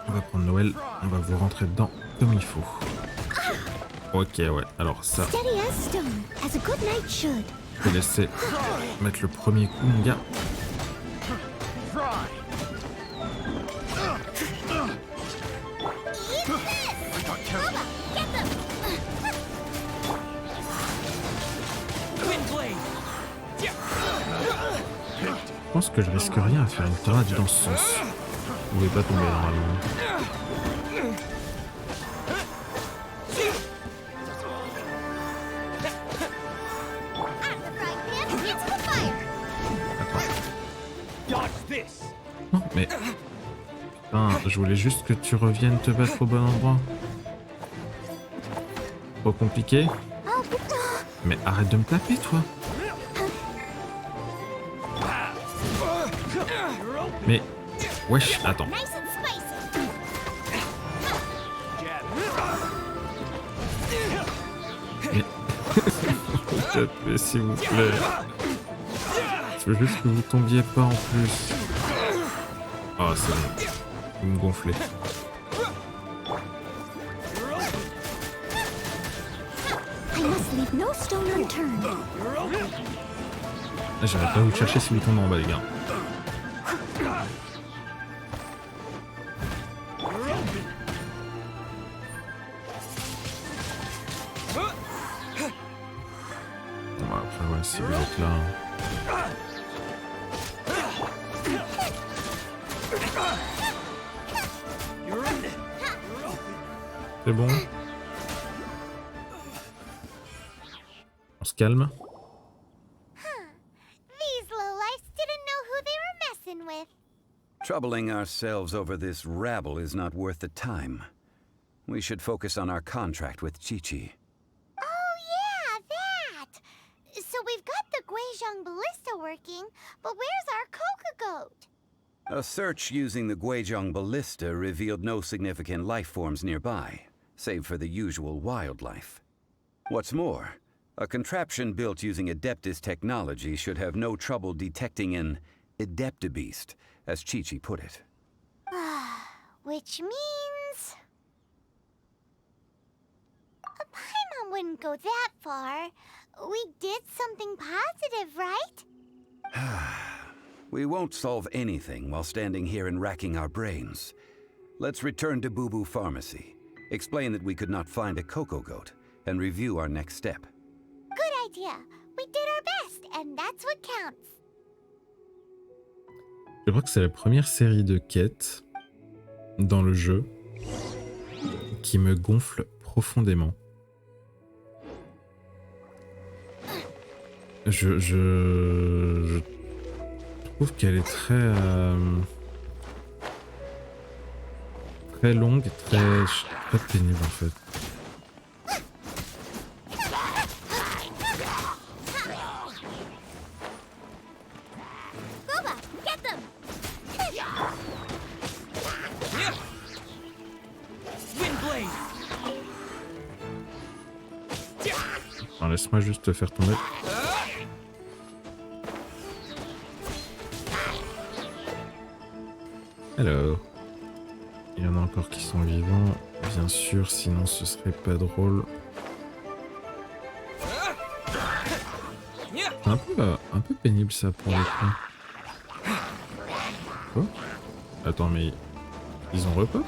On va prendre Noël, on va vous rentrer dedans comme il faut. Ok ouais, alors ça... Je vais laisser mettre le premier coup mon gars. Je pense que je risque rien à faire une tornade dans ce sens. Vous pouvez pas tomber normalement. Non mais... Putain, je voulais juste que tu reviennes te battre au bon endroit. Trop compliqué? Mais arrête de me taper toi. Mais... Wesh, attends. Mais... Tapez s'il vous plaît. Je veux juste que vous tombiez pas en plus. Oh c'est bon. Vous me gonflez. J'arrête pas à vous chercher si vous tombez en bas les gars. Bon, après ouais, si vous êtes là... C'est bon. On se calme. These lowlifes didn't know who they were messing with. Troubling ourselves over this rabble is not worth the time. We should focus on our contract with Chi-Chi. Oh yeah, that! So we've got the Guizhong ballista working, but where's our Coca goat? A search using the Guizhong ballista revealed no significant life forms nearby, save for the usual wildlife. What's more, a contraption built using Adeptus technology should have no trouble detecting an Adeptabeast, as Chi-Chi put it. Which means... Paimon wouldn't go that far. We did something positive, right? We won't solve anything while standing here and racking our brains. Let's return to Boo Boo Pharmacy, explain that we could not find a Coco Goat, and review our next step. Good idea. We did our best, and that's what counts. Je crois que c'est la première série de quêtes dans le jeu qui me gonfle profondément. Je trouve qu'elle est très très longue, très pénible en fait. Enfin, laisse-moi juste te faire tomber. Hello. Il y en a encore qui sont vivants, bien sûr, sinon ce serait pas drôle. Un peu pénible ça pour le coup. Quoi? Attends, mais ils ont repop?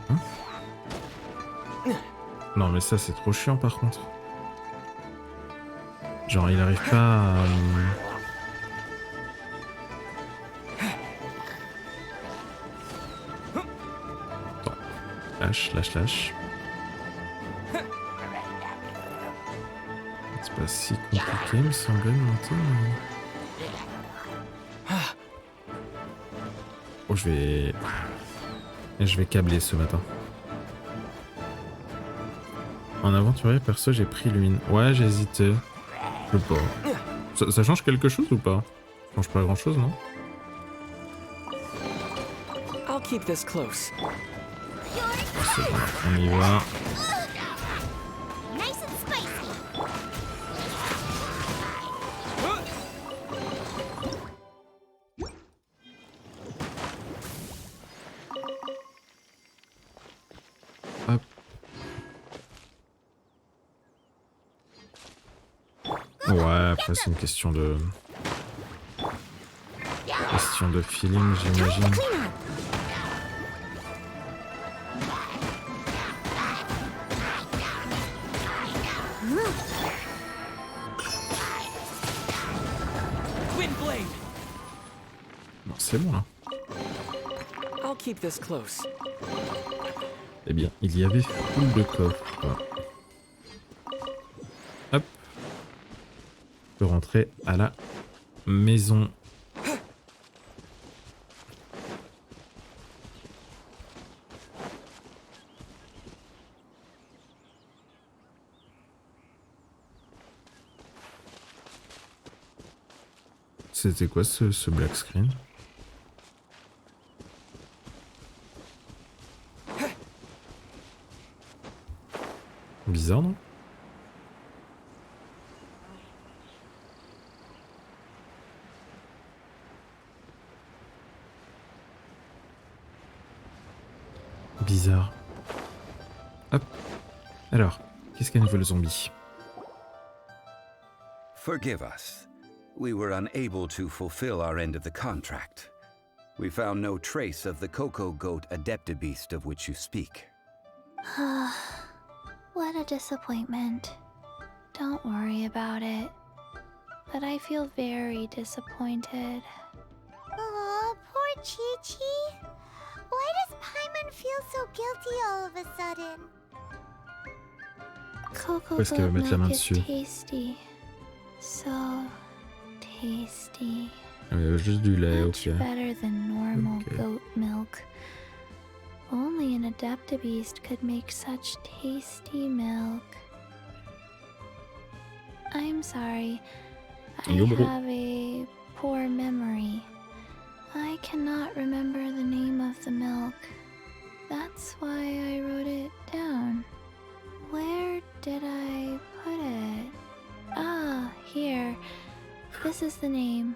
Hein? Non mais ça c'est trop chiant par contre. Genre il arrive pas à... Lâche. C'est pas si compliqué, me semble monter. Oh, je vais câbler ce matin. En aventurier, perso, j'ai pris l'une. Ouais, j'ai hésité. Je sais pas. Ça change quelque chose ou pas? Ça change pas grand chose, non? I'll keep this close. C'est bon, on y va. Ouais, après c'est une question de feeling, j'imagine. Non, c'est bon là. I'll keep this close. Eh bien, il y avait full de coffres. Hop. Je peux rentrer à la maison. C'était quoi ce black screen? Bizarre, non? Bizarre. Hop. Alors, qu'est-ce qu'un nouveau zombie? Forgive us. We were unable to fulfill our end of the contract. We found no trace of the Coco Goat Adeptabeast of which you speak. What a disappointment. Don't worry about it. But I feel very disappointed. Aw, poor Chi-Chi. Why does Paimon feel so guilty all of a sudden? Cocoa Est-ce qu'elle va goat mettre la main milk is dessus? tasty. So tasty. Il y avait juste du lait, Much ok. better than normal Okay. goat milk. Only an Adeptabeast could make such tasty milk. I'm sorry. I Yo, bro. have a poor memory. I cannot remember the name of the milk. That's why I wrote it down. Where did I put it? Ah, here. This is the name.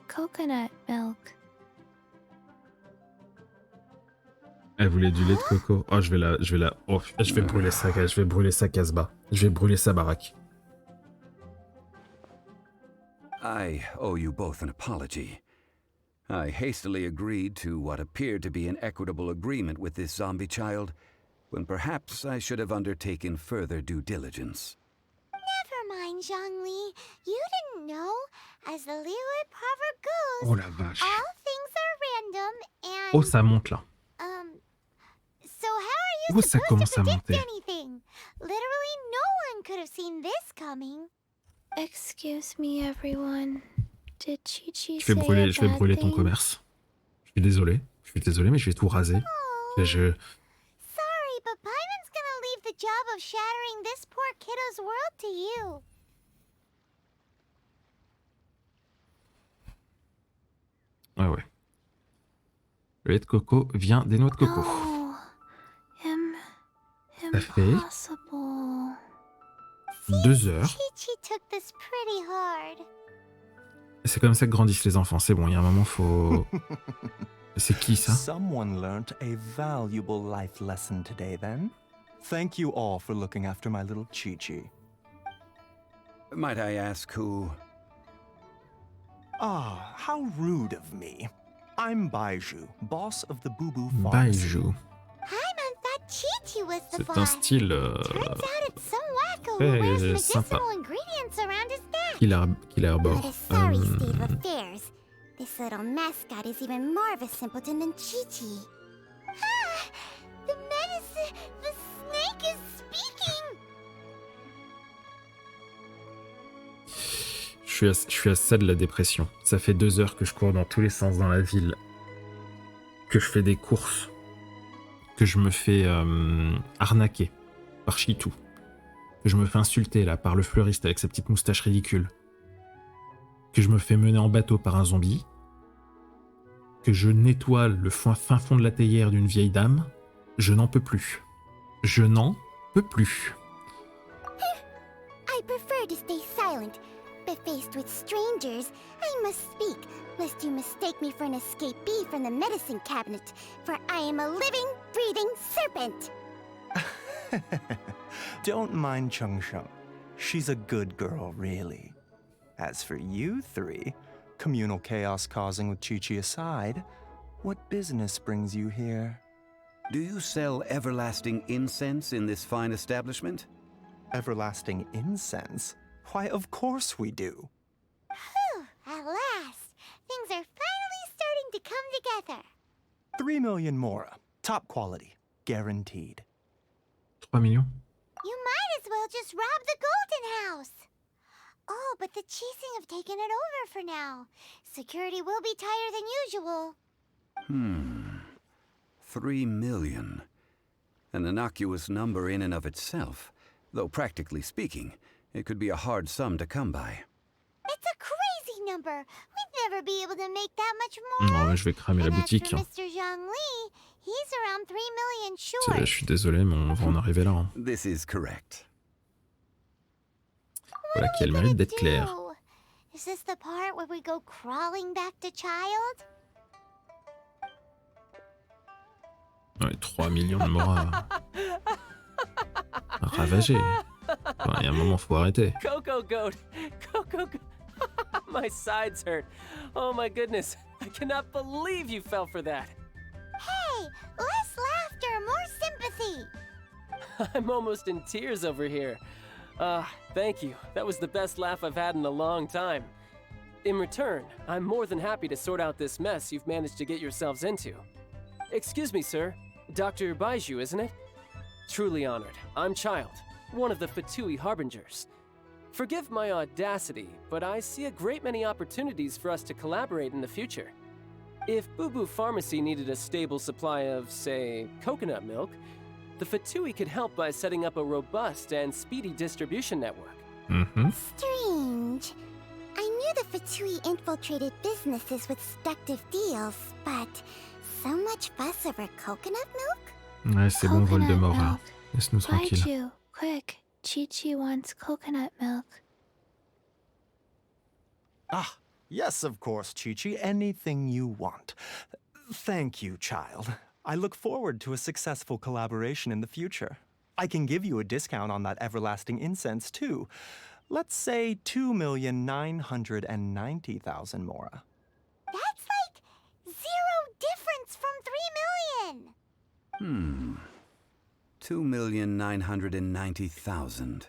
Coconut milk. Elle voulait du lait de coco. Oh, je vais brûler sa casbah. Je vais brûler sa baraque. I owe you both an apology. I hastily agreed to what appeared to be an equitable agreement with this zombie child, when perhaps I should have undertaken further due diligence. Never mind, Zhongli. You didn't know. As the Liyue proverb goes, Oh la vache. all things are random and... Oh, ça monte là. So how are you Oh, ça supposed commence to à predict monter. anything? Literally no one could have seen this coming. Excuse me, everyone. Did Chi-Chi Je vais brûler ton commerce. Je suis désolé, mais je vais tout raser. Sorry, but Paimon's gonna leave the job of shattering this poor kiddo's world to you. Ouais. Le lait de coco vient des noix de coco. No. Ça fait Impossible. 2 heures. Chi-Chi took this pretty hard. C'est comme ça que grandissent les enfants. C'est bon, il y a un moment, faut... C'est qui ça? Someone learnt a valuable life lesson today then. Thank you all for looking after my little Chi-Chi. Might I ask who... Ah, how rude of me. I'm Baiju, boss of the Boo Boo Pharmacy. Baiju. Paimon thought Chi-Chi was the C'est un boss. style Turns out it's some wacko très who wears sympa medicinal ingredients around his neck. qu'il arbore. What a sorry state of affairs. This little mascot is even more of a simpleton than Chi-Chi. Ah! The medicine! The snake is speaking! Je suis à ça de la dépression. Ça fait 2 heures que je cours dans tous les sens dans la ville. Que je fais des courses. Que je me fais arnaquer par Chitou. Que je me fais insulter là par le fleuriste avec sa petite moustache ridicule. Que je me fais mener en bateau par un zombie. Que je nettoie le fin fond de la théière d'une vieille dame. Je n'en peux plus. Je n'en peux plus. I prefer to stay silent, but faced with strangers, I must speak, lest you mistake me for an escapee from the medicine cabinet, for I am a living, breathing serpent! Don't mind Chung Sheng. She's a good girl, really. As for you three, communal chaos causing with Chi-Chi aside, what business brings you here? Do you sell everlasting incense in this fine establishment? Everlasting incense? Why, of course we do. Whew, at last. Things are finally starting to come together. 3 million mora. Top quality. Guaranteed. 3 millions? You might as well just rob the Golden House. Oh, but the Cheesing have taken it over for now. Security will be tighter than usual. 3 million. An innocuous number in and of itself, though practically speaking, it could be a hard sum to come by. It's a crazy number. We'd never be able to make that much more. Non, mais je vais cramer la And as boutique. for Hein. Mr. Zhongli, he's around 3 million Je short. suis désolé, mais on va en arriver là. Hein. This is correct. Voilà qui a le mérite d'être clair. Do? Is this the part where we go crawling back to child? Ouais, 3 millions de moras. Ravagé. Il y a un moment, faut arrêter. Coco goat! Coco goat! My sides hurt. Oh my goodness. I cannot believe you fell for that. Hey, less laughter, more sympathy. I'm almost in tears over here. Thank you. That was the best laugh I've had in a long time. In return, I'm more than happy to sort out this mess you've managed to get yourselves into. Excuse me, sir. Dr. Baiju, isn't it? Truly honored. I'm Child, one of the Fatui Harbingers. Forgive my audacity, but I see a great many opportunities for us to collaborate in the future. If Boo Boo Pharmacy needed a stable supply of, say, coconut milk, the Fatui could help by setting up a robust and speedy distribution network. Strange. I knew the Fatui infiltrated businesses with seductive deals, but so much fuss over coconut milk? Ouais, c'est bon, Voldemort. Coconut Hein. milk. Laisse-nous tranquille. Baiju, quick. Chi-Chi wants coconut milk. Ah, yes, of course, Chi-Chi. Anything you want. Thank you, child. I look forward to a successful collaboration in the future. I can give you a discount on that everlasting incense, too. Let's say 2,990,000 mora. That's like 0 difference from 3 million. 2,990,000.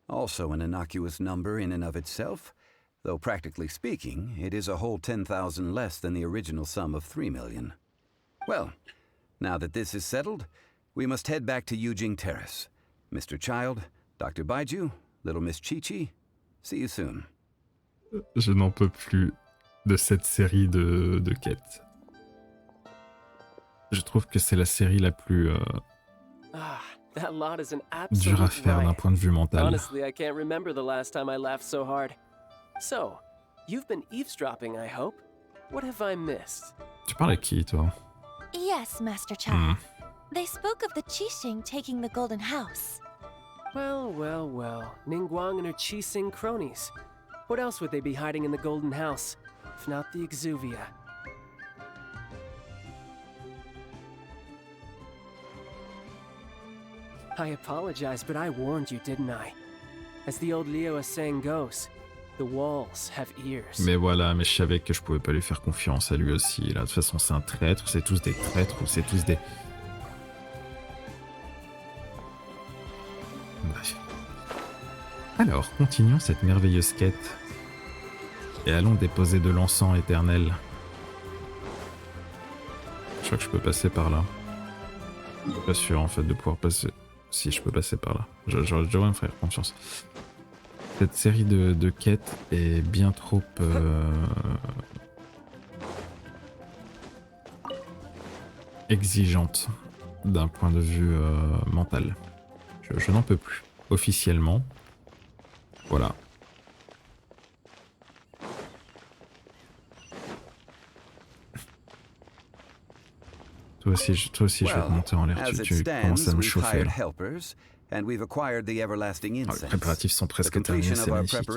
Also an innocuous number in and of itself, though practically speaking, it is a whole 10,000 less than the original sum of 3 million. Well, now that this is settled, we must head back to Yujing Terrace. Mr. Child, Dr. Baiju, Little Miss Chi-Chi, see you soon. Je n'en peux plus de cette série de quêtes. Je trouve que c'est la série la plus That lot is an dure à absolute faire d'un riot. point de vue mental. Honestly, I can't remember the last time I laughed so hard. So, you've been eavesdropping, I hope? What have I missed? Tu parles à qui, toi? Yes, Master Child. They spoke of the Qixing taking the Golden House. Well, well, well. Ningguang and her Qixing cronies. What else would they be hiding in the Golden House, if not the Exuvia? I apologize, but I warned you, didn't I? As the old Leo saying goes, the walls have ears. Mais voilà, mais je savais que je pouvais pas lui faire confiance à lui aussi. Là, de toute façon, c'est un traître, c'est tous des traîtres ou c'est tous des... Bref. Alors, continuons cette merveilleuse quête. Et allons déposer de l'encens éternel. Je crois que je peux passer par là. Je suis pas sûr, en fait, de pouvoir passer... Si, je peux passer par là. Je devrais me faire confiance. Cette série de quêtes est bien trop... exigeante d'un point de vue mental. Je n'en peux plus. Officiellement. Voilà. Toi aussi, je vais te monter en l'air. Tu commences à me chauffer là. Les préparatifs sont presque terminés, c'est magnifique.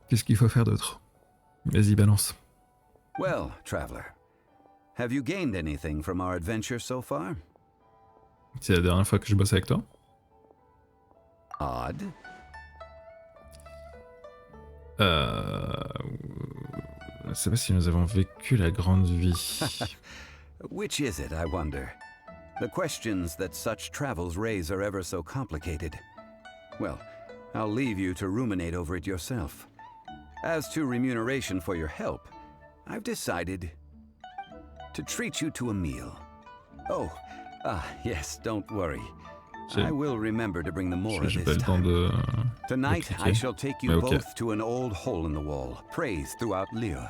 Qu'est-ce qu'il faut faire d'autre? Vas-y, balance. Well, traveler, have you gained anything from our adventure so far? C'est la dernière fois que je bosse avec toi. Odd. Je sais pas si nous avons vécu la grande vie. Which is it, I wonder? The questions that such travels raise are ever so complicated. Well, I'll leave you to ruminate over it yourself. As to remuneration for your help, I've decided to treat you to a meal. Oh, yes, don't worry. I will remember to bring the more of this time. Tonight, I shall take you both to an old hole in the wall, praised throughout Liyue.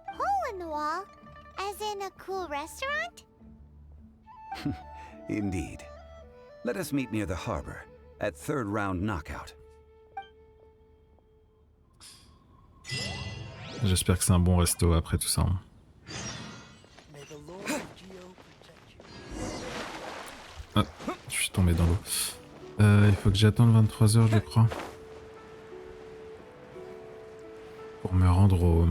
Hole in the wall? As in a cool restaurant? Indeed. Let us meet near the harbor, at third round knockout. J'espère que c'est un bon resto après tout ça. Ah, je suis tombé dans l'eau. Il faut que j'attende 23h, je crois. Pour me rendre au...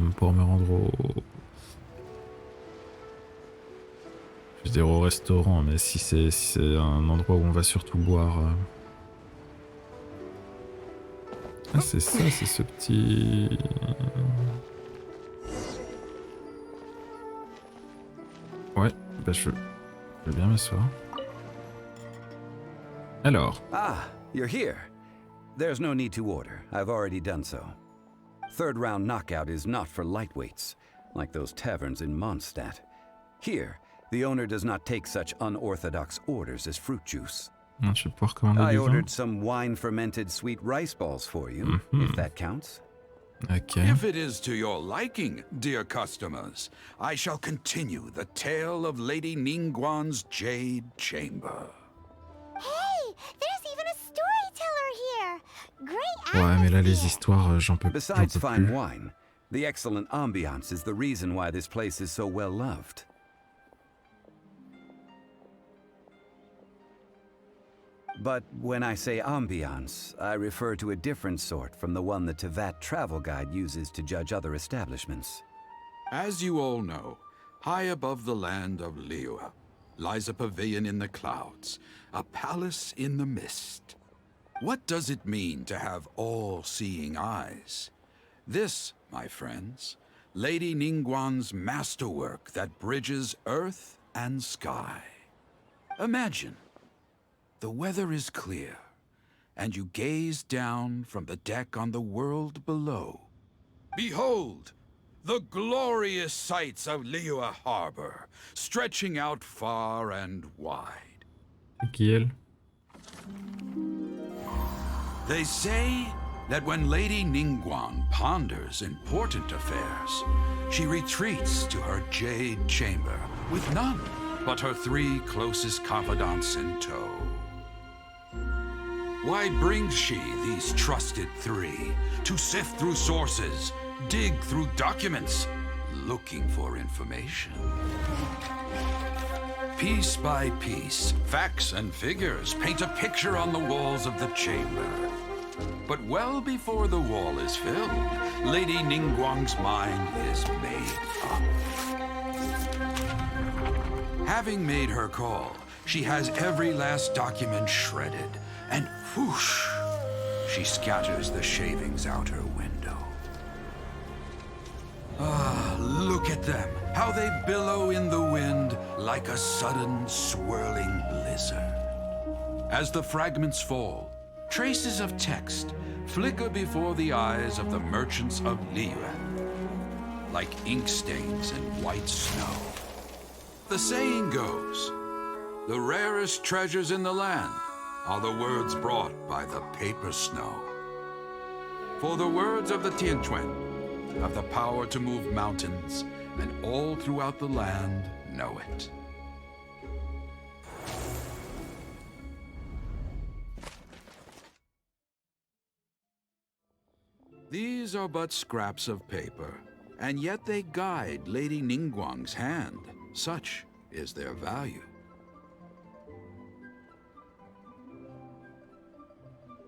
Je veux dire au restaurant, mais si c'est un endroit où on va surtout boire... Ah, c'est ça, c'est ce petit... Ouais, bah je veux bien m'asseoir. Alors. Ah, you're here. There's no need to order. I've already done so. Third round knockout is not for lightweights, like those taverns in Mondstadt. Here, the owner does not take such unorthodox orders as fruit juice. Je vais pouvoir commander I du vin. ordered some wine-fermented sweet rice balls for you, if that counts. Okay. If it is to your liking, dear customers, I shall continue the tale of Lady Ningguang's Jade Chamber. Hey, there's even a storyteller here. Great. Ouais, mais là les histoires, j'en peux Besides fine plus. wine, the excellent ambiance is the reason why this place is so well loved. But when I say ambiance, I refer to a different sort from the one the Tevat travel guide uses to judge other establishments. As you all know, high above the land of Liyue lies a pavilion in the clouds, a palace in the mist. What does it mean to have all-seeing eyes? This, my friends, Lady Ningguang's masterwork that bridges earth and sky. Imagine, the weather is clear, and you gaze down from the deck on the world below. Behold, the glorious sights of Liyue Harbor, stretching out far and wide. Qui elle? They say that when Lady Ningguang ponders important affairs, she retreats to her jade chamber with none but her 3 closest confidants in tow. Why brings she these trusted 3 to sift through sources, dig through documents, looking for information? Piece by piece, facts and figures paint a picture on the walls of the chamber. But well before the wall is filled, Lady Ningguang's mind is made up. Having made her call, she has every last document shredded, and whoosh, she scatters the shavings out her window. Ah, look at them, how they billow in the wind like a sudden swirling blizzard. As the fragments fall, traces of text flicker before the eyes of the merchants of Liyue, like ink stains in white snow. The saying goes, the rarest treasures in the land are the words brought by the paper snow. For the words of the Tianquan have the power to move mountains, and all throughout the land know it. These are but scraps of paper, and yet they guide Lady Ningguang's hand. Such is their value.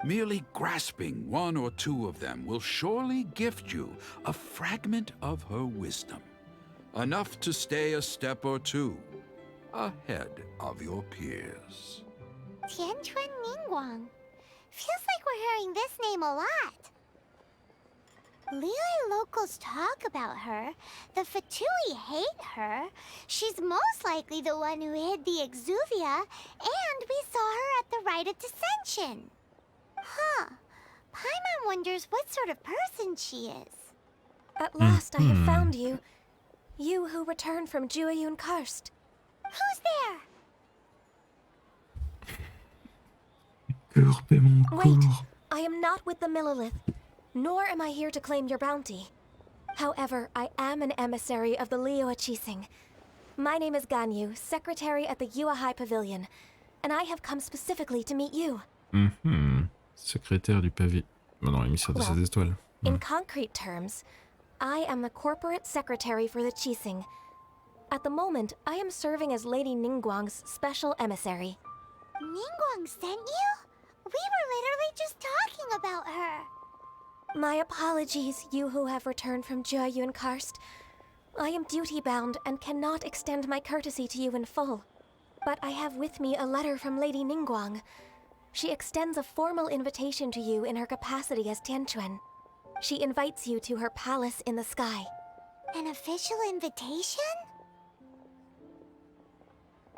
Merely grasping 1 or 2 of them will surely gift you a fragment of her wisdom, enough to stay a step or 2 ahead of your peers. Tianquan Ningguang. Feels like we're hearing this name a lot. Liyue locals talk about her. The Fatui hate her. She's most likely the one who hid the Exuvia, and we saw her at the Rite of Dissension. Huh. Paimon wonders what sort of person she is. At last I have found you. You who returned from Jueyun Karst. Who's there? Cœur, paiement, Wait, corps. I am not with the Millelith, nor am I here to claim your bounty. However, I am an emissary of the Liyue Chising. My name is Ganyu, secretary at the Yuehai Pavilion, and I have come specifically to meet you. Secrétaire du pavé. Bah non, émissaire de ces étoiles. In concrete terms, I am the corporate secretary for the Chising. At the moment, I am serving as Lady Ningguang's special emissary. Ningguang sent you? We were literally just talking about her. My apologies, you who have returned from Jueyun Karst. I am duty-bound and cannot extend my courtesy to you in full. But I have with me a letter from Lady Ningguang. She extends a formal invitation to you in her capacity as Tianquan. She invites you to her palace in the sky. An official invitation?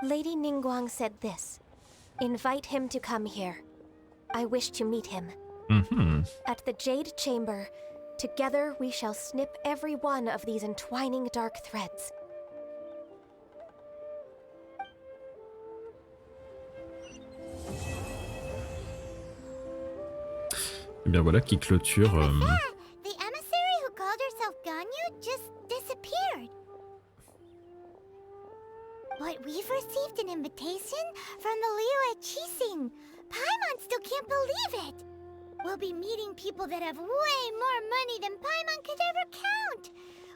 Lady Ningguang said this. Invite him to come here. I wish to meet him. At the Jade Chamber, together we shall snip every one of these entwining dark threads. Et bien voilà qui clôture. The emissary who called herself Ganyu just disappeared. But we've received an invitation from the Liyue Chising. Paimon still can't believe it. We'll be meeting people that have way more money than Paimon could ever count.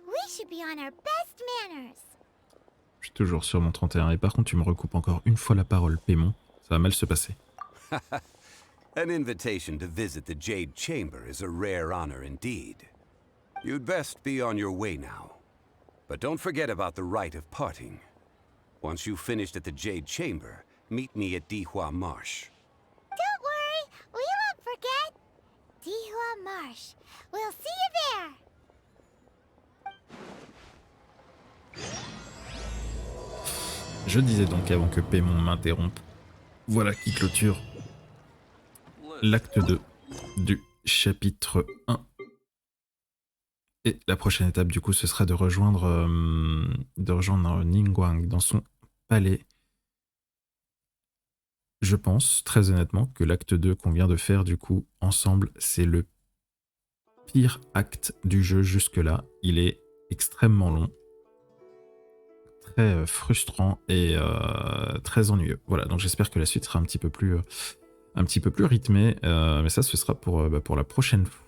We should be on our best manners. Je suis toujours sur mon 31 et par contre tu me recoupes encore une fois la parole, Paimon. Ça va mal se passer. An invitation to visit the Jade Chamber is a rare honor indeed. You'd best be on your way now. But don't forget about the rite of parting. Once you've finished at the Jade Chamber, meet me at Dihua Marsh. Don't worry, we won't forget. Dihua Marsh. We'll see you there. Je disais donc avant que Paimon m'interrompe, voilà qui clôture l'acte 2 du chapitre 1. Et la prochaine étape du coup ce sera de rejoindre Ningguang dans son palais. Je pense très honnêtement que l'acte 2 qu'on vient de faire du coup ensemble, c'est le pire acte du jeu jusque-là. Il est extrêmement long, très frustrant et très ennuyeux. Voilà, donc j'espère que la suite sera un petit peu plus rythmée, mais ça ce sera pour la prochaine fois.